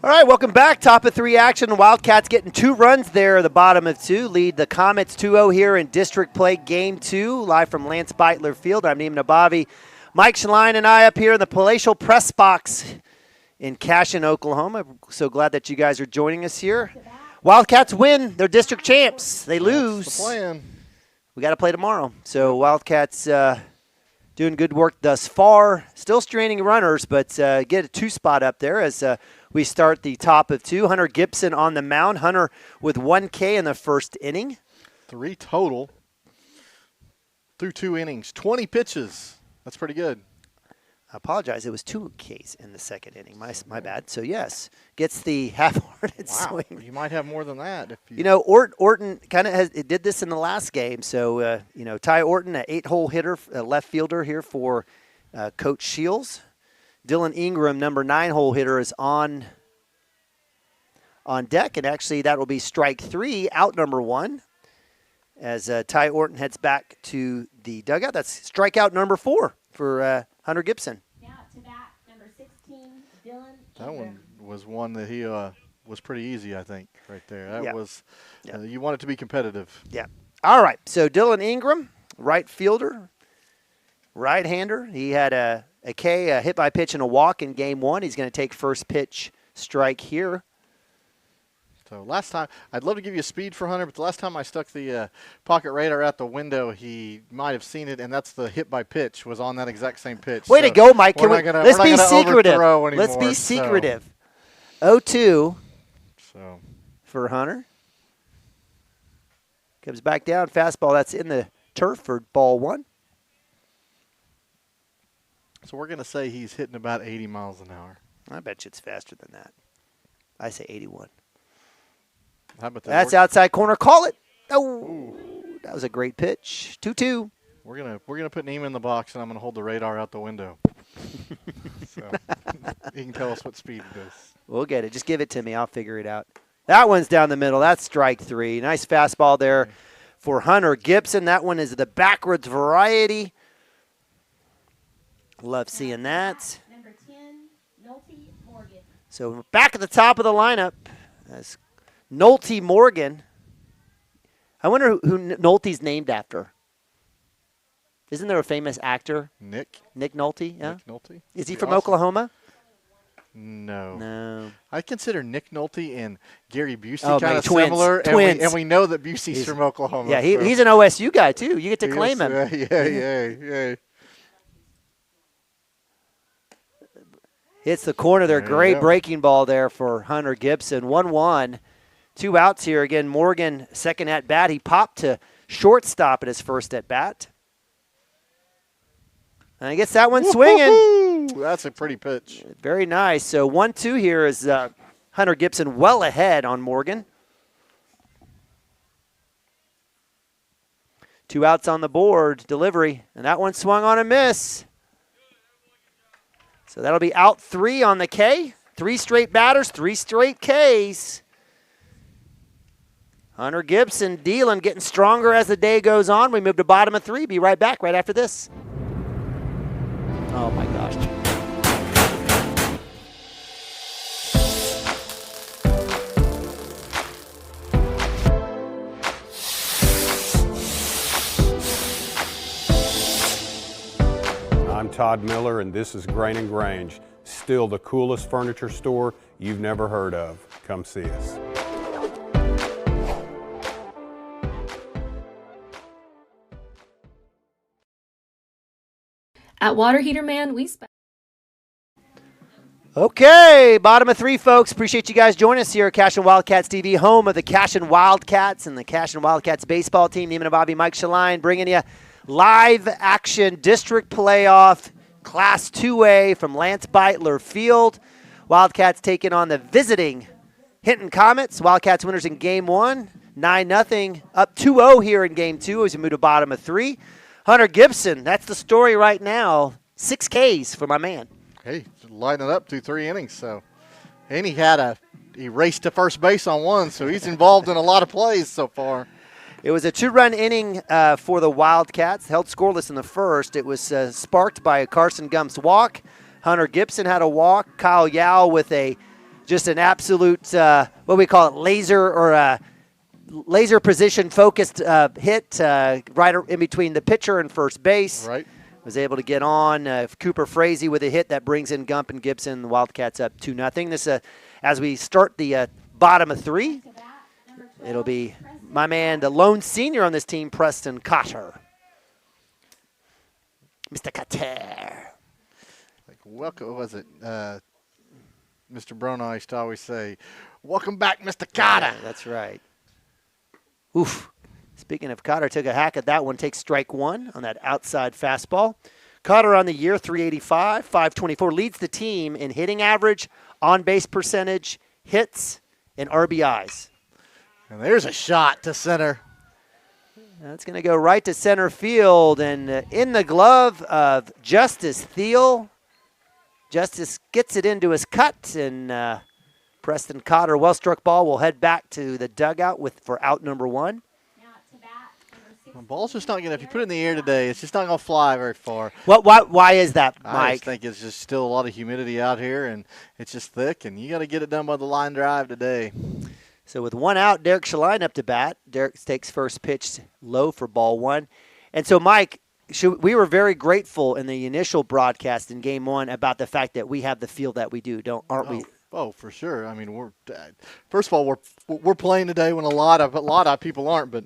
All right, welcome back. Top of 3 action. Wildcats getting 2 runs there, the bottom of 2. Lead the Comets 2-0 here in district play game 2. Live from Lance Beitler Field. I'm Neem Nabavi. Mike Schlein and I up here in the palatial press box in Cashion, Oklahoma. So glad that you guys are joining us here. Wildcats win. They're district champs. They lose. That's the plan. We got to play tomorrow. So Wildcats doing good work thus far. Still straining runners, but get a 2 spot up there as we start the top of 2. Hunter Gibson on the mound. Hunter with 1 K in the first inning. 3 total through 2 innings. 20 pitches. That's pretty good. I apologize. It was 2 Ks in the second inning. My bad. So, yes, gets the half-hearted swing. You might have more than that. If you know, Orton kind of did this in the last game. So, you know, Ty Orton, an 8-hole hitter, left fielder here for Coach Shields. Dylan Ingram, number 9-hole hitter, is on deck. And actually, that will be strike 3, out number 1. As Ty Orton heads back to the dugout. That's strikeout number 4 for Hunter Gibson. Now to bat, number 16, Dylan. That one was one that he was pretty easy, I think, right there. That was you want it to be competitive. Yeah. All right. So Dylan Ingram, right fielder, right-hander. He had a K, a hit by pitch, and a walk in game 1. He's going to take first pitch strike here. So last time, I'd love to give you a speed for Hunter, but the last time I stuck the pocket radar out the window, he might have seen it, and that's the hit by pitch was on that exact same pitch. Way to go, Mike. Let's be secretive. Let's be secretive. 0-2 for Hunter. Comes back down, fastball. That's in the turf for ball 1. So we're going to say he's hitting about 80 miles an hour. I bet you it's faster than that. I say 81. How about that? That's outside corner. Call it. Oh, that was a great pitch. 2-2. We're gonna put Neiman in the box, and I'm gonna hold the radar out the window. So he can tell us what speed it is. We'll get it. Just give it to me. I'll figure it out. That one's down the middle. That's strike 3. Nice fastball there for Hunter Gibson. That one is the backwards variety. Love seeing that. Number 10, Nolte Morgan. So back at the top of the lineup. That's Nolte Morgan. I wonder who Nolte's named after. Isn't there a famous actor? Nick Nolte, yeah? Nick Nolte. Is he from Oklahoma? No. I consider Nick Nolte and Gary Busey kind of twins. similar. Twins. And we know that Busey's from Oklahoma. Yeah, he's an OSU guy, too. You get to claim him. Yeah. Hits the corner there. Great breaking ball there for Hunter Gibson. 1-1. 2 outs here. Again, Morgan, second at bat. He popped to shortstop at his first at bat. And he gets that one swinging. That's a pretty pitch. Very nice. So 1-2 here is Hunter Gibson well ahead on Morgan. 2 outs on the board. Delivery. And that one swung on a miss. So that'll be out 3 on the K. 3 straight batters, 3 straight Ks. Hunter Gibson dealing, getting stronger as the day goes on. We move to bottom of 3. Be right back right after this. Oh, my gosh. I'm Todd Miller, and this is Grain & Grange. Still the coolest furniture store you've never heard of. Come see us. At Water Heater Man, we Okay, bottom of 3, folks. Appreciate you guys joining us here at Cashion Wildcats TV, home of the Cashion Wildcats and the Cashion Wildcats baseball team. Neiman and Bobby, Mike Shaline, bringing you live action district playoff Class 2A from Lance Beitler Field. Wildcats taking on the visiting Hinton Comets. Wildcats winners in Game 1, 9-0, up 2-0 here in Game 2 as we move to bottom of 3. Hunter Gibson, that's the story right now. 6 Ks for my man. Hey, lighting it up through 3 innings. So, and he raced to first base on 1, so he's involved in a lot of plays so far. It was a 2-run inning for the Wildcats, held scoreless in the first. It was sparked by a Carson Gump's walk. Hunter Gibson had a walk. Kyle Yao with just an absolute, what we call it, laser position focused hit right in between the pitcher and first base. Right. Was able to get on. Cooper Frazee with a hit that brings in Gump and Gibson. The Wildcats up 2-0. This as we start the bottom of 3, it'll be my man, the lone senior on this team, Preston Cotter. Mr. Carter. Like, welcome, was it? Mr. Brono used to always say, "Welcome back, Mr. Carter." Yeah, that's right. Oof. Speaking of Cotter, took a hack at that one. Takes strike one on that outside fastball. Cotter on the year, 385, 524. Leads the team in hitting average, on-base percentage, hits, and RBIs. And there's a shot to center. That's going to go right to center field. And in the glove of Justice Thiel. Justice gets it into his cut. And Preston Cotter, well-struck ball, will head back to the dugout for out number one. The ball's just not going to, if you put it in the air today, it's just not going to fly very far. Why is that, Mike? I just think it's just still a lot of humidity out here, and it's just thick, and you got to get it done by the line drive today. So with one out, Derek Shaline up to bat. Derek takes first pitch low for ball one. And so, Mike, we were very grateful in the initial broadcast in Game 1 about the fact that we have the field that we do, aren't we? Oh, for sure. I mean, first of all, we're playing today when a lot of people aren't, but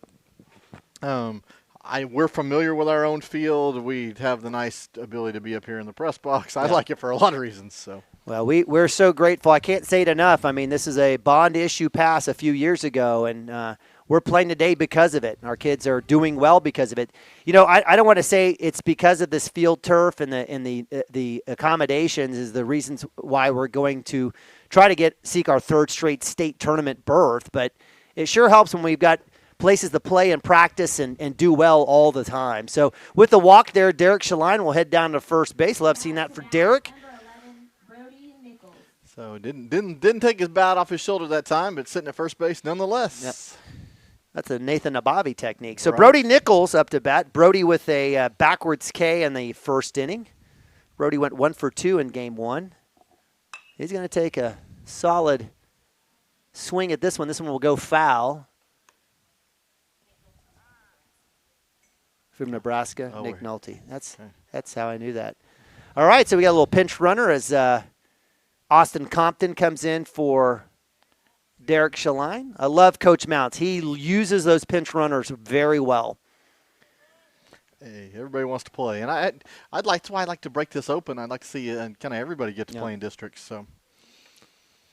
we're familiar with our own field. We have the nice ability to be up here in the press box. I like it for a lot of reasons. So. Well, we're so grateful. I can't say it enough. I mean, this is a bond issue pass a few years ago, and we're playing today because of it. Our kids are doing well because of it. You know, I don't want to say it's because of this field turf and the accommodations is the reasons why we're going to try to seek our third straight state tournament berth, but it sure helps when we've got places to play and practice and do well all the time. So with the walk there, Derek Shaline will head down to first base. Love seeing that for Derek. So didn't take his bat off his shoulder that time, but sitting at first base nonetheless. Yep. That's a Nathan Abavi technique. So Brody Nichols up to bat. Brody with a backwards K in the first inning. Brody went 1 for 2 in Game 1. He's going to take a solid swing at this one. This one will go foul. From Nebraska, Nick Nolte. That's how I knew that. All right, so we got a little pinch runner as Austin Compton comes in for Derek Shaline. I love Coach Mounts. He uses those pinch runners very well. Hey, everybody wants to play, and I'd like to break this open. I'd like to see kind of everybody get to play in districts. So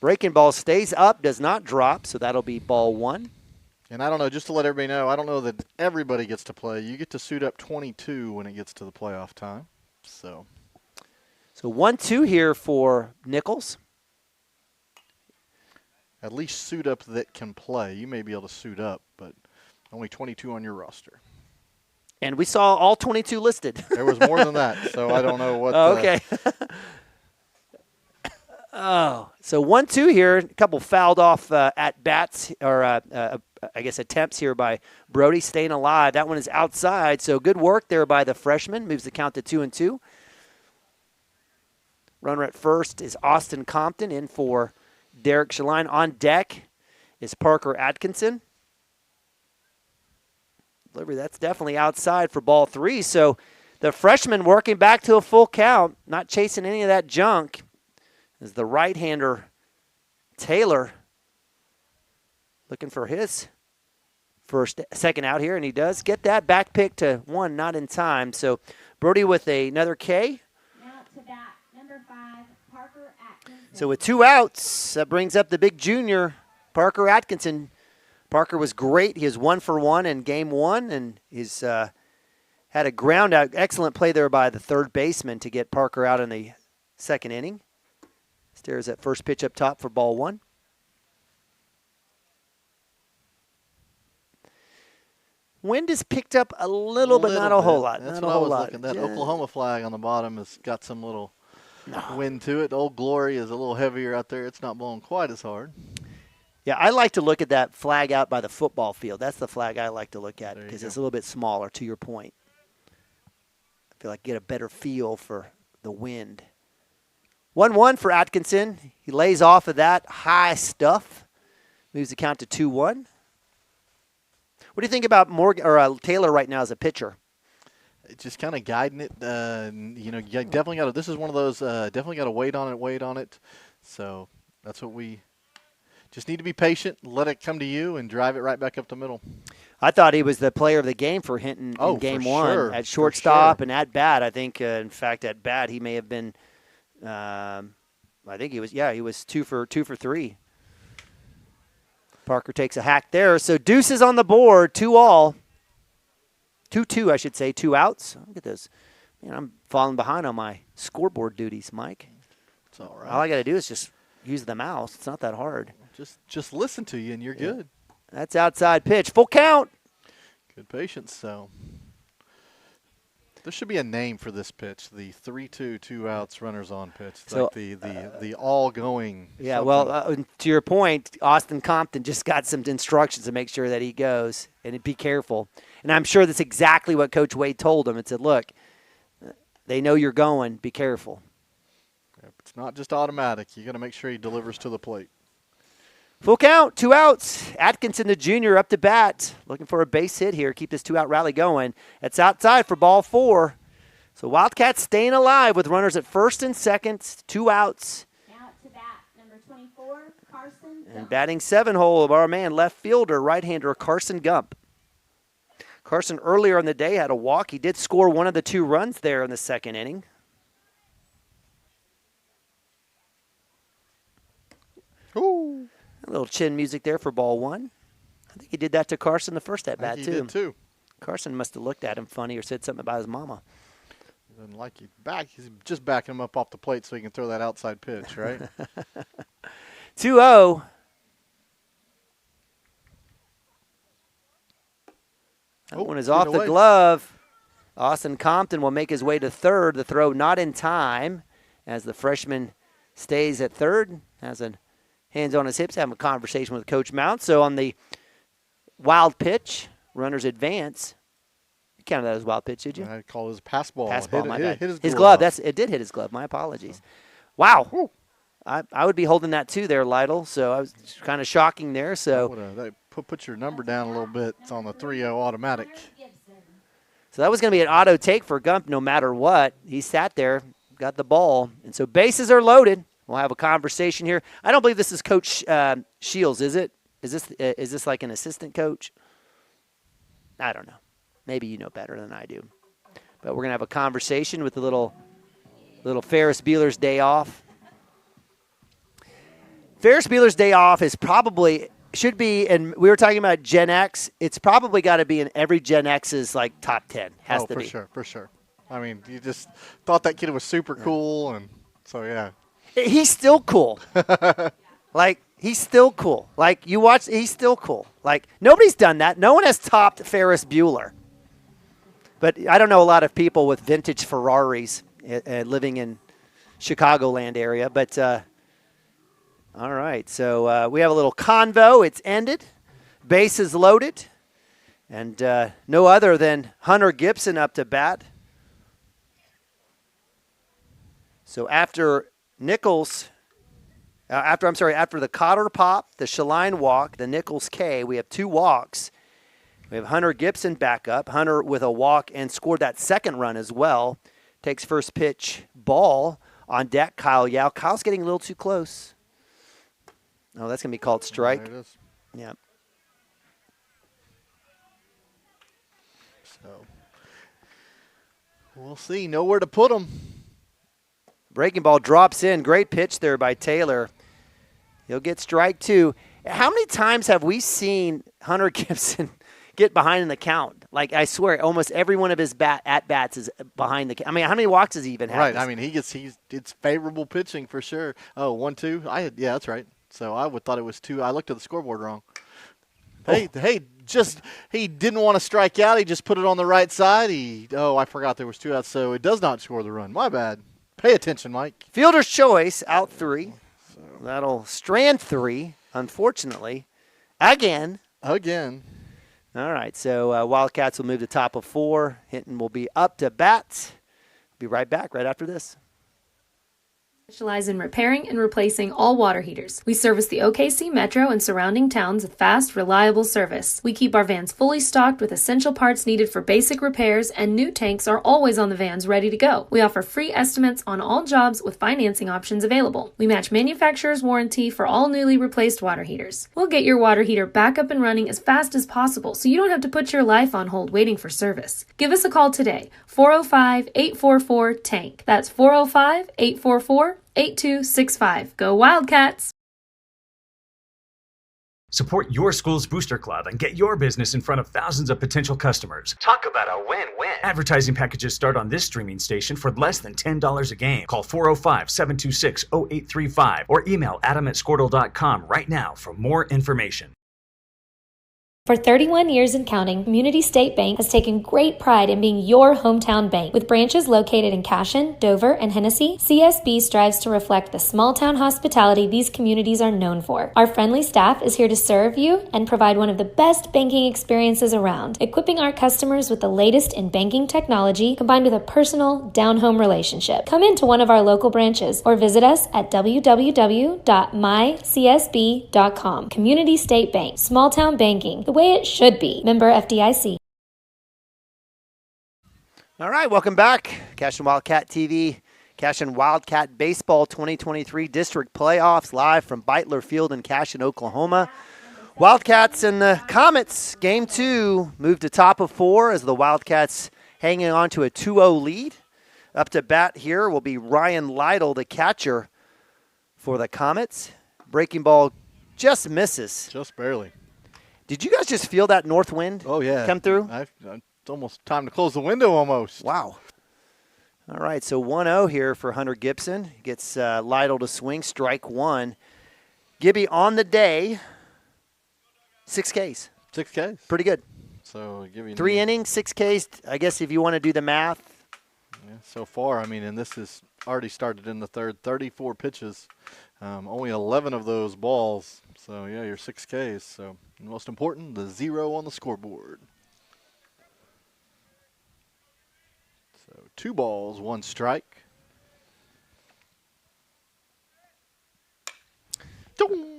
breaking ball stays up, does not drop, so that'll be ball one. And I don't know, just to let everybody know, I don't know that everybody gets to play. You get to suit up 22 when it gets to the playoff time. So 1-2 here for Nichols. At least suit up that can play. You may be able to suit up, but only 22 on your roster. And we saw all 22 listed. There was more than that, so I don't know what. Okay. So 1-2 here. A couple fouled off at bats, or I guess attempts here by Brody, staying alive. That one is outside, so good work there by the freshman. Moves the count to 2-2. Runner at first is Austin Compton, in for Derek Shaline. On deck is Parker Atkinson. Delivery, that's definitely outside for ball three. So the freshman working back to a full count, not chasing any of that junk, is the right-hander Taylor looking for his second out here, and he does get that back pick to one, not in time. So Brody with another K. Now to bat, number 5, Parker Atkinson. So with 2 outs, that brings up the big junior, Parker Atkinson. Parker was great. He was 1 for 1 in Game 1, and he's had a ground out. Excellent play there by the third baseman to get Parker out in the second inning. Stares at first pitch up top for ball one. Wind has picked up a little but not a whole lot. That's not what a whole I was lot. looking. That Oklahoma flag on the bottom has got some little wind to it. Old Glory is a little heavier out there. It's not blowing quite as hard. Yeah, I like to look at that flag out by the football field. That's the flag I like to look at because it's a little bit smaller, to your point. I feel like I get a better feel for the wind. 1-1 for Atkinson. He lays off of that high stuff. Moves the count to 2-1. What do you think about Taylor right now as a pitcher? Just kind of guiding it. You definitely got to. This is one of those. Definitely got to wait on it. So that's what we just need to be patient. Let it come to you and drive it right back up the middle. I thought he was the player of the game for Hinton in game for one sure. at shortstop For sure. and at bat. I think, in fact, at bat he may have been. I think he was. Yeah, he was 2 for 3. Parker takes a hack there. So deuces on the board, 2-all. 2-2, I should say, 2 outs. Look at this. Man, I'm falling behind on my scoreboard duties, Mike. It's all right. All I got to do is just use the mouse. It's not that hard. Just listen to you, and you're good. That's outside pitch. Full count. Good patience. So there should be a name for this pitch, the 3-2, 2 outs, runners on pitch. It's So, like the all-going. Yeah, something. well, to your point, Austin Compton just got some instructions to make sure that he goes and be careful. And I'm sure that's exactly what Coach Wade told him. It said, look, they know you're going. Be careful. It's not just automatic. You got to make sure he delivers to the plate. Full count, 2 outs. Atkinson, the junior, up to bat. Looking for a base hit here. Keep this 2-out rally going. It's outside for ball 4. So Wildcats staying alive with runners at first and second. 2 outs. Now to bat, number 24, Carson. And batting 7 hole of our man, left fielder, right-hander Carson Gump. Carson earlier in the day had a walk. He did score one of the 2 runs there in the second inning. Ooh. A little chin music there for ball 1. I think he did that to Carson the first at bat, He too. did too. Carson must have looked at him funny or said something about his mama. He doesn't like you back. He's just backing him up off the plate so he can throw that outside pitch, right? 2-0. That one is off the glove. Austin Compton will make his way to third. The throw not in time as the freshman stays at third. Has a hands on his hips, having a conversation with Coach Mount. So on the wild pitch, runners advance. You counted that as wild pitch, did you? I call it his pass ball. Pass ball, my bad. Hit his glove. It did hit his glove. My apologies. Wow. I would be holding that too there, Lytle. So I was kind of shocking there. So put your number down a little bit. It's on the 3-0 automatic. So that was going to be an auto take for Gump no matter what. He sat there, got the ball. And so bases are loaded. We'll have a conversation here. I don't believe this is Coach Shields, is it? Is this like an assistant coach? I don't know. Maybe you know better than I do. But we're going to have a conversation with the little Ferris Bueller's Day Off. Ferris Bueller's Day Off should be, and we were talking about Gen X, it's probably got to be in every Gen X's like top 10. Has to be. For sure. I mean, you just thought that kid was super cool, and so, yeah. He's still cool. He's still cool. You watch, he's still cool. Nobody's done that. No one has topped Ferris Bueller. But I don't know a lot of people with vintage Ferraris living in Chicagoland area. But, all right. So we have a little convo. It's ended. Bases loaded. And no other than Hunter Gibson up to bat. So after Nichols, after the Cotter pop, the Shaline walk, the Nichols K, we have 2 walks. We have Hunter Gibson back up. Hunter with a walk and scored that second run as well. Takes first pitch ball on deck. Kyle Yao. Kyle's getting a little too close. Oh, that's going to be called strike. There it is. Yeah. So we'll see. Nowhere to put him. Breaking ball drops in. Great pitch there by Taylor. He'll get strike 2. How many times have we seen Hunter Gibson get behind in the count? I swear, almost every one of his at-bats is behind the count. I mean, how many walks does he even have? Right. I mean, it's favorable pitching for sure. Oh, 1-2? Yeah, that's right. So I thought it was 2. I looked at the scoreboard wrong. He didn't want to strike out. He just put it on the right side. I forgot there was 2 outs, so it does not score the run. My bad. Pay attention, Mike. Fielder's choice, out 3. So that'll strand 3, unfortunately. Again. All right, so Wildcats will move to top of 4. Hinton will be up to bat. Be right back right after this. Specialize in repairing and replacing all water heaters. We service the OKC Metro and surrounding towns with fast, reliable service. We keep our vans fully stocked with essential parts needed for basic repairs, and new tanks are always on the vans ready to go. We offer free estimates on all jobs with financing options available. We match manufacturer's warranty for all newly replaced water heaters. We'll get your water heater back up and running as fast as possible so you don't have to put your life on hold waiting for service. Give us a call today, 405-844-TANK. That's 405-844-8265. Go Wildcats! Support your school's booster club and get your business in front of thousands of potential customers. Talk about a win-win. Advertising packages start on this streaming station for less than $10 a game. Call 405-726-0835 or email adam@squirtle.com right now for more information. For 31 years and counting, Community State Bank has taken great pride in being your hometown bank. With branches located in Cashion, Dover, and Hennessy, CSB strives to reflect the small-town hospitality these communities are known for. Our friendly staff is here to serve you and provide one of the best banking experiences around, equipping our customers with the latest in banking technology combined with a personal, down-home relationship. Come into one of our local branches or visit us at www.mycsb.com. Community State Bank, small-town banking, the way it should be. Member FDIC. All right, welcome back. Cashion Wildcat TV, Cashion Wildcat Baseball 2023 District Playoffs live from Beitler Field in Cashion, Oklahoma. Wildcats and the Comets, Game 2, moved to top of 4 as the Wildcats hanging on to a 2-0 lead. Up to bat here will be Ryan Lytle, the catcher for the Comets. Breaking ball just misses. Just barely. Did you guys just feel that north wind come through? It's almost time to close the window almost. Wow. All right, so 1-0 here for Hunter Gibson. Gets Lytle to swing, strike one. Gibby on the day, 6 Ks. 6 Ks. Pretty good. So give you 3 innings, 6 Ks. I guess if you want to do the math. Yeah, so far, I mean, and this is already started in the third, 34 pitches. Only 11 of those balls. So, yeah, you're 6 Ks. So, most important, the 0 on the scoreboard. So, 2 balls, 1 strike.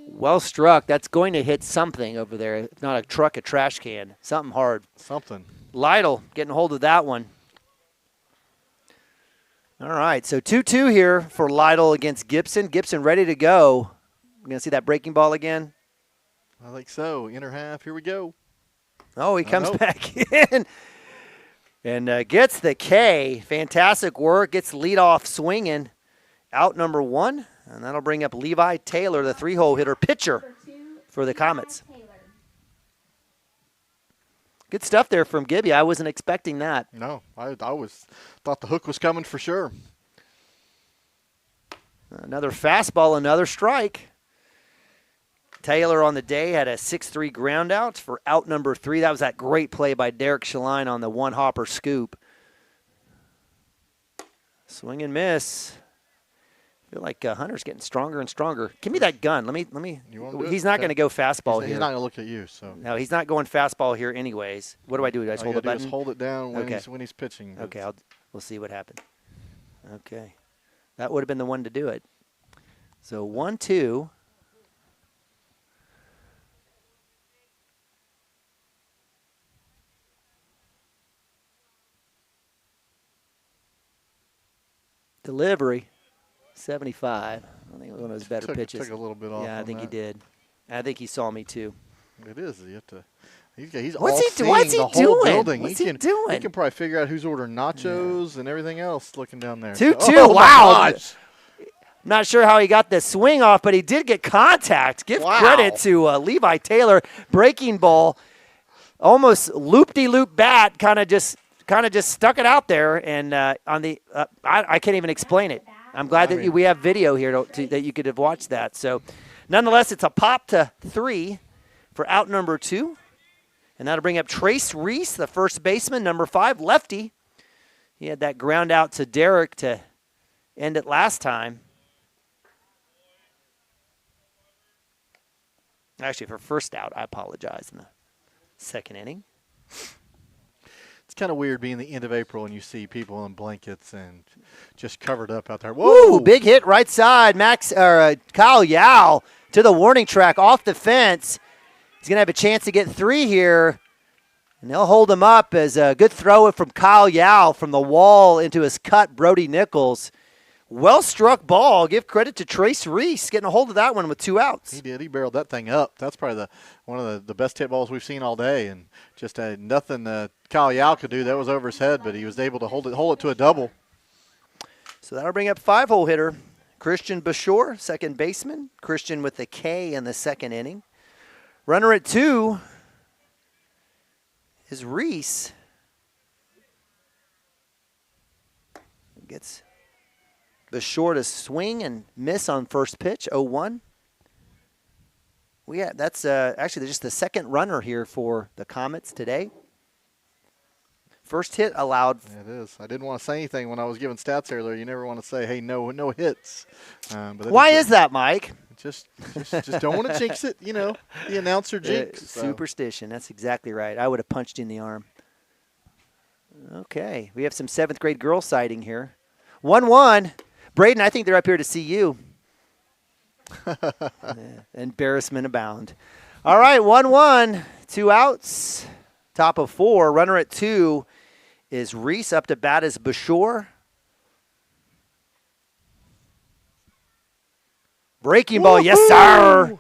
Well struck. That's going to hit something over there. If not a truck, a trash can. Something hard. Something. Lytle getting hold of that one. All right, so 2-2 here for Lytle against Gibson. Gibson ready to go. We're going to see that breaking ball again. I think so. Inner half. Here we go. Oh, he comes back in and gets the K. Fantastic work. Gets leadoff swinging. Out number 1. And that'll bring up Levi Taylor, the 3-hole hitter pitcher for the Comets. Good stuff there from Gibby. I wasn't expecting that. No, I thought the hook was coming for sure. Another fastball, another strike. Taylor on the day had a 6-3 ground out for out number 3. That was that great play by Derek Shaline on the one-hopper scoop. Swing and miss. I feel like Hunter's getting stronger and stronger. Give me that gun. Let me. He's not going to go fastball here. He's not going to look at you. So no, he's not going fastball here anyways. What do I do? Do I just hold the button? Just hold it down when he's pitching. Okay, we'll see what happens. Okay, that would have been the one to do it. So 1-2. Delivery. 75. I think it was one of his better pitches. Took a little bit off. Yeah, I think he did. I think he saw me too. It is. You have to. He's what's he doing? What's he doing? Building. What's he doing? He can probably figure out who's ordering nachos and everything else looking down there. 2-2. Oh, wow. Not sure how he got the swing off, but he did get contact. Give credit to Levi Taylor. Breaking ball, almost loop-de-loop bat, kind of just stuck it out there, and on the I can't even explain it. I'm glad that we have video here that you could have watched that. So, nonetheless, it's a pop to 3 for out number 2, and that'll bring up Trace Reese, the first baseman, number 5, lefty. He had that ground out to Derek to end it last time. Actually, for first out, I apologize in the second inning. kind of weird being the end of April and you see people in blankets and just covered up out there. Whoa! Ooh, big hit right side. Kyle Yao to the warning track off the fence. He's going to have a chance to get 3 here. And they'll hold him up as a good throw from Kyle Yao from the wall into his cut, Brody Nichols. Well-struck ball. Give credit to Trace Reese getting a hold of that one with 2 outs. He did. He barreled that thing up. That's probably one of the best hit balls we've seen all day. And just nothing Kyle Yao could do. That was over his head, but he was able to hold it to a double. So that'll bring up 5-hole hitter Christian Bashore, second baseman. Christian with the K in the second inning. Runner at 2 is Reese. Gets Bashore to swing and miss on first pitch, 0-1. That's actually just the second runner here for the Comets today. First hit allowed. Yeah, it is. I didn't want to say anything when I was giving stats earlier. You never want to say, hey, no hits. But why is that, Mike? Just don't want to jinx it, the announcer jinx. Superstition. That's exactly right. I would have punched you in the arm. Okay. We have some 7th grade girls sighting here. 1-1. Braden, I think they're up here to see you. Embarrassment abound. All right, 1-1. 2 outs. Top of 4. Runner at 2 is Reese. Up to bat is Bashore. Breaking ball, yes, sir.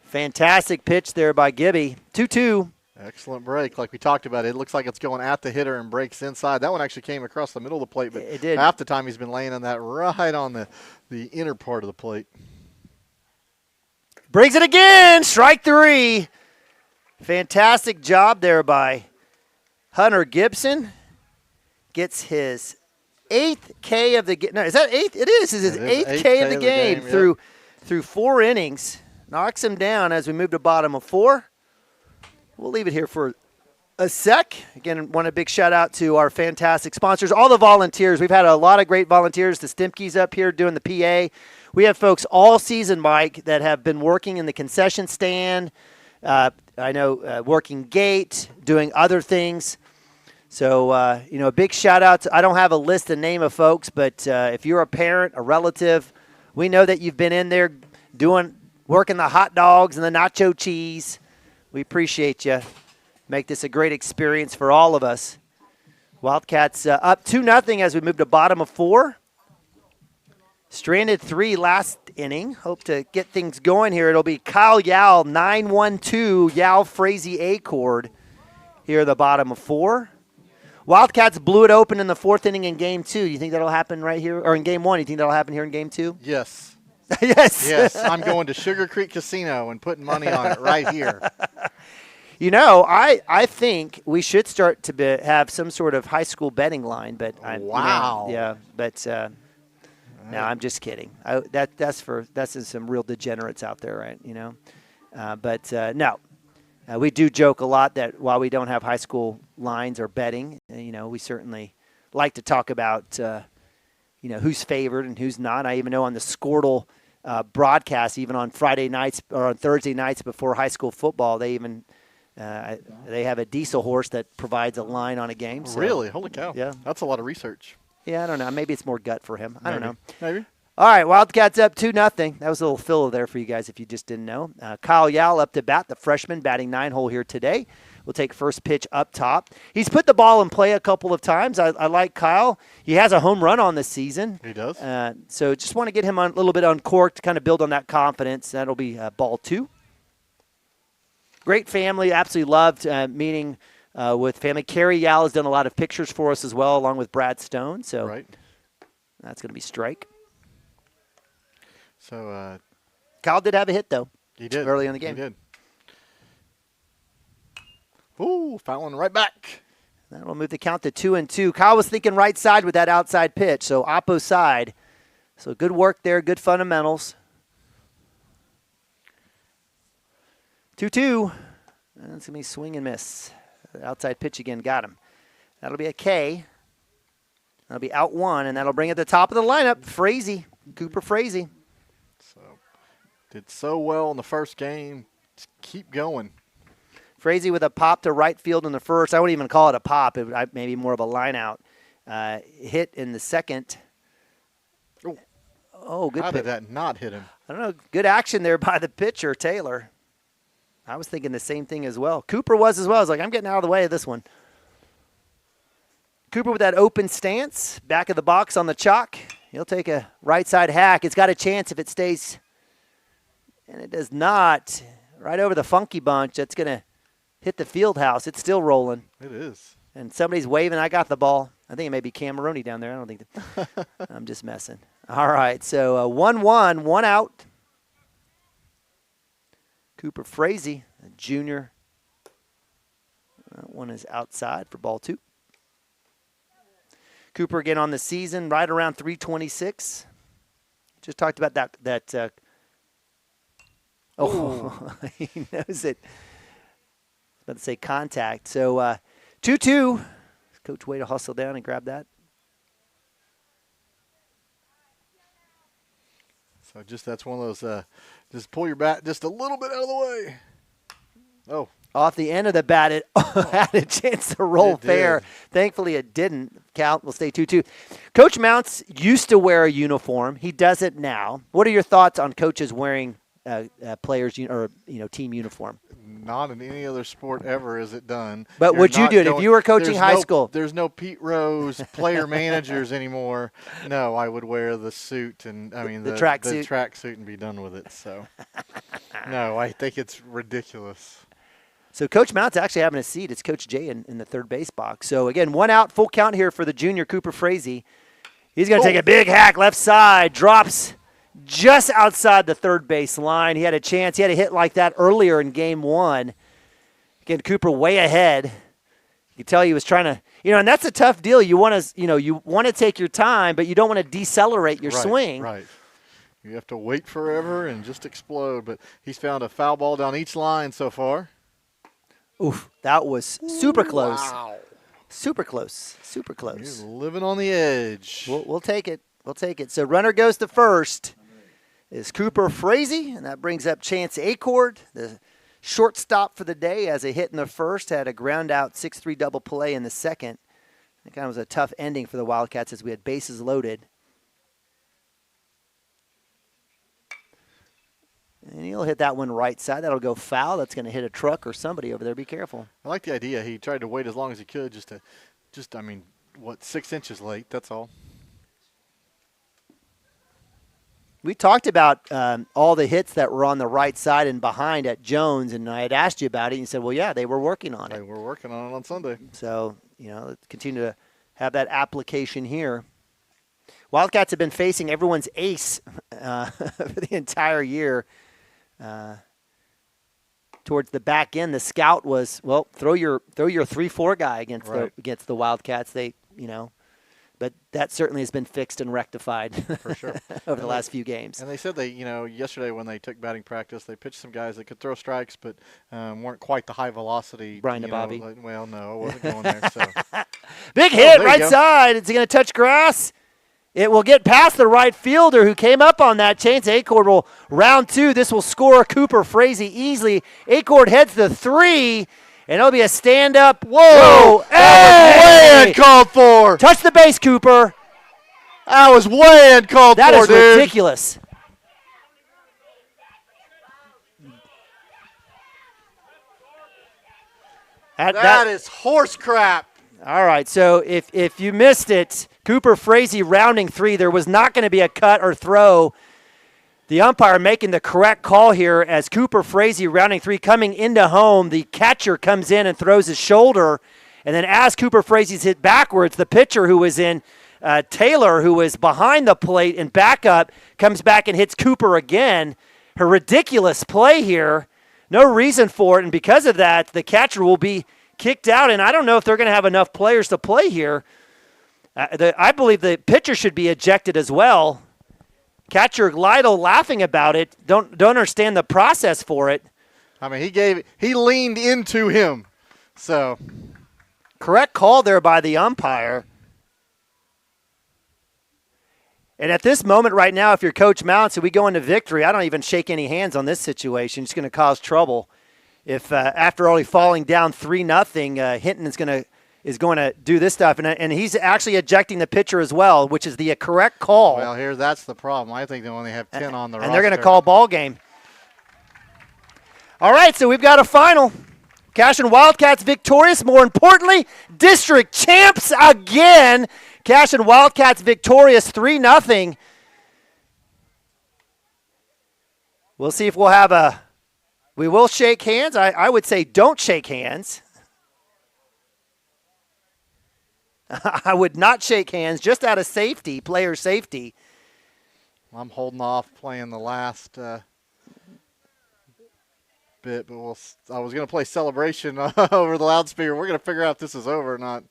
Fantastic pitch there by Gibby. 2-2. Excellent break. Like we talked about, it looks like it's going at the hitter and breaks inside. That one actually came across the middle of the plate, but it did. Half the time he's been laying on that right on the inner part of the plate. Brings it again. Strike 3. Fantastic job there by Hunter Gibson. Gets his 8th K of the game. No, is that 8th? It is. It's his 8th K of the game through 4 innings. Knocks him down as we move to bottom of 4. We'll leave it here for a sec. Again, want a big shout out to our fantastic sponsors, all the volunteers. We've had a lot of great volunteers. The Stimke's up here doing the PA. We have folks all season, Mike, that have been working in the concession stand. I know working gate, doing other things. So, a big shout out to, I don't have a list and name of folks, but if you're a parent, a relative, we know that you've been in there working the hot dogs and the nacho cheese. We appreciate you. Make this a great experience for all of us. Wildcats up 2-0 as we move to bottom of 4. Stranded 3 last inning. Hope to get things going here. It'll be Kyle Yao, 9-1-2, Yao Frazee A chord here at the bottom of 4. Wildcats blew it open in the 4th inning in Game 2. You think that'll happen right here? Or in Game 1, you think that'll happen here in Game 2? Yes. Yes. Yes, I'm going to Sugar Creek Casino and putting money on it right here. I think we should start to have some sort of high school betting line. But wow. No, I'm just kidding. That's some real degenerates out there, right? No. We do joke a lot that while we don't have high school lines or betting, we certainly like to talk about, who's favored and who's not. I even know on the Squirtle broadcast, even on Friday nights or on Thursday nights before high school football, they even they have a diesel horse that provides a line on a game. So, really? Holy cow. Yeah. That's a lot of research. Yeah, I don't know. Maybe it's more gut for him. I don't know. Maybe. All right, Wildcats up 2-0. That was a little filler there for you guys if you just didn't know. Kyle Yao up to bat, the freshman, batting 9-hole here today. We'll take first pitch up top. He's put the ball in play a couple of times. I like Kyle. He has a home run on this season. He does. So just want to get him a little bit uncorked to kind of build on that confidence. That'll be ball 2. Great family. Absolutely loved meeting with family. Carrie Yao has done a lot of pictures for us as well, along with Brad Stone. So that's going to be strike. So Kyle did have a hit, though. He did. Early in the game. He did. Ooh, fouling right back. That'll move the count to 2-2. Kyle was thinking right side with that outside pitch, so oppo side. So good work there, good fundamentals. 2-2. That's going to be swing and miss. Outside pitch again, got him. That'll be a K. That'll be out 1, and that'll bring it to the top of the lineup. Frazee, Cooper Frazee. So did so well in the first game. Just keep going. Frazee with a pop to right field in the first. I wouldn't even call it a pop. It would maybe more of a line out. Hit in the second. Oh, good. How did that not hit him? I don't know. Good action there by the pitcher, Taylor. I was thinking the same thing as well. Cooper was as well. I was like, I'm getting out of the way of this one. Cooper with that open stance, back of the box on the chalk. He'll take a right side hack. It's got a chance if it stays. And it does not. Right over the funky bunch. That's going to hit the field house. It's still rolling. It is. And somebody's waving. I got the ball. I think it may be Cam Maroney down there. I don't think that. I'm just messing. All right, so 1-1, 1 out. Cooper Frazee, a junior. That one is outside for ball 2. Cooper again on the season, right around 326. Just talked about that. He knows it. I was about to say contact. So 2-2. Coach way to hustle down and grab that. So that's one of those, just pull your bat just a little bit out of the way. Oh. Off the end of the bat, it had a chance to roll fair. Thankfully, it didn't. Count will stay 2-2. Coach Mounts used to wear a uniform. He doesn't now. What are your thoughts on coaches wearing players or team uniform? Not in any other sport ever is it done. But would you do it if you were coaching high school? There's no Pete Rose player managers anymore. No, I would wear the suit and the track suit and be done with it. So no, I think it's ridiculous. So Coach Mount's actually having a seat. It's Coach Jay in the third base box. So again, 1 out, full count here for the junior Cooper Frazee. He's going to take a big hack left side, drops just outside the third base line. He had a chance. He had a hit like that earlier in game 1. Again, Cooper way ahead. You can tell he was trying to, and that's a tough deal. You want to take your time, but you don't want to decelerate your swing. Right. You have to wait forever and just explode. But he's found a foul ball down each line so far. Oof, that was super close. Wow. Super close. Super close. He's living on the edge. We'll take it. We'll take it. So runner goes to first is Cooper Frazee, and that brings up Chance Acord, the shortstop for the day, as a hit in the first, had a ground out 6-3 double play in the second. I think that was a tough ending for the Wildcats as we had bases loaded. And he'll hit that one right side. That'll go foul. That's going to hit a truck or somebody over there. Be careful. I like the idea. He tried to wait as long as he could 6 inches late. That's all. We talked about all the hits that were on the right side and behind at Jones, and I had asked you about it, and you said, well, yeah, they were working on it. They were working on it on Sunday. So, let's continue to have that application here. Wildcats have been facing everyone's ace for the entire year. Towards the back end, the scout was, throw your 3-4 guy against the Wildcats. But that certainly has been fixed and rectified for sure over the last few games. And they said yesterday when they took batting practice, they pitched some guys that could throw strikes, but weren't quite the high velocity. Brian to Bobby. No, I wasn't going there. So big hit right side. Is he going to touch grass? It will get past the right fielder who came up on that. Chance Acord will round 2. This will score Cooper Frazee easily. Acord heads the 3, and it'll be a stand-up. Whoa! That was way uncalled for. Touch the base, Cooper. That was way uncalled for, dude. That is ridiculous. That is horse crap. All right, so if you missed it, Cooper Frazee rounding 3, there was not going to be a cut or throw. The umpire making the correct call here as Cooper Frazee rounding 3 coming into home. The catcher comes in and throws his shoulder. And then as Cooper Frazee's hit backwards, the pitcher who was in, Taylor, who was behind the plate and back up, comes back and hits Cooper again. A ridiculous play here. No reason for it. And because of that, the catcher will be kicked out. And I don't know if they're going to have enough players to play here. I believe the pitcher should be ejected as well. Catcher Lytle laughing about it. Don't understand the process for it. I mean, he leaned into him. So correct call there by the umpire. And at this moment right now, if you're Coach Mounts and we go into victory, I don't even shake any hands on this situation. It's going to cause trouble. if after only falling down 3-0, Hinton is going to do this stuff, and he's actually ejecting the pitcher as well, which is the correct call. Well, that's the problem. I think they only have 10 on the roster. And they're going to call ball game. All right, so we've got a final. Cashion Wildcats victorious. More importantly, district champs again. Cashion Wildcats victorious 3-0. We'll see if we'll have we will shake hands. I would say don't shake hands. I would not shake hands just out of safety, player safety. I'm holding off playing the last bit, but I was going to play Celebration over the loudspeaker. We're going to figure out if this is over or not.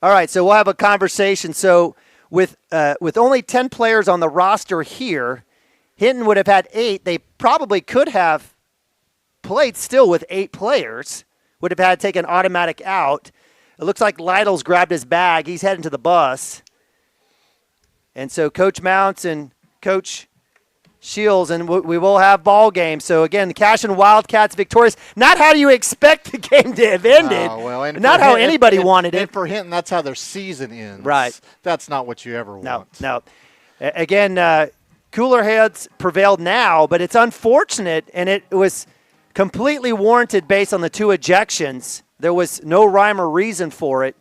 All right, so we'll have a conversation. So with only 10 players on the roster here, Hinton would have had 8. They probably could have played still with 8 players, would have had to take an automatic out. It looks like Lytle's grabbed his bag. He's heading to the bus. And so Coach Mounts and Coach Shields, and we will have ball games. So, again, the Cashion Wildcats victorious. Not how you expect the game to have ended. Not how anybody wanted it. And for Hinton, that's how their season ends. Right. That's not what you ever want. No. Again, cooler heads prevailed now, but it's unfortunate, and it was completely warranted based on the 2 ejections. There was no rhyme or reason for it.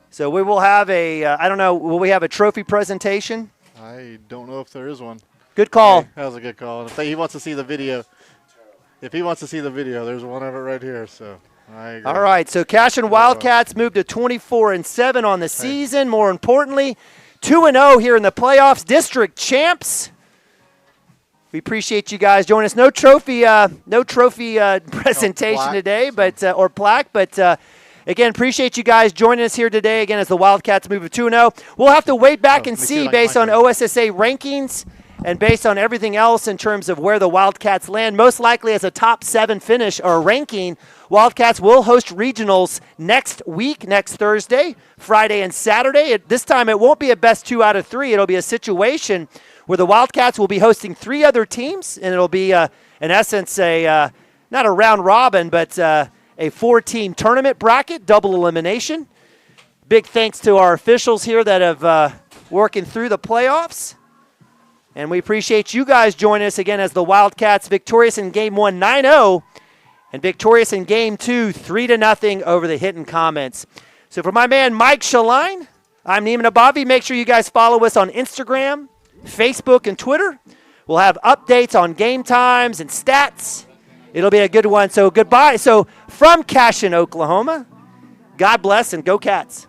So we will have I don't know, will we have a trophy presentation? I don't know if there is one. Good call. Hey, that was a good call. If he wants to see the video, there's one of it right here. So I agree. All right, so Cashion Wildcats moved to 24-7 on the season. More importantly, 2-0 here in the playoffs. District champs. We appreciate you guys joining us. No trophy presentation today, or plaque, but again, appreciate you guys joining us here today. Again, as the Wildcats move to 2-0, we'll have to wait back and see based on OSSA rankings and based on everything else in terms of where the Wildcats land. Most likely as a top 7 finish or ranking, Wildcats will host regionals next week, next Thursday, Friday, and Saturday. This time it won't be a best 2 out of 3. It'll be a situation where the Wildcats will be hosting 3 other teams, and it'll be, in essence, not a round robin, but a 4-team tournament bracket, double elimination. Big thanks to our officials here that have working through the playoffs. And we appreciate you guys joining us again as the Wildcats victorious in Game 1 9-0 and victorious in Game 2 3-0 over the Hinton Comets. So for my man Mike Shaline, I'm Neiman Abavi. Make sure you guys follow us on Instagram, Facebook, and Twitter. We'll have updates on game times and stats. It'll be a good one. So goodbye. So from Cashion, Oklahoma, God bless and go Cats.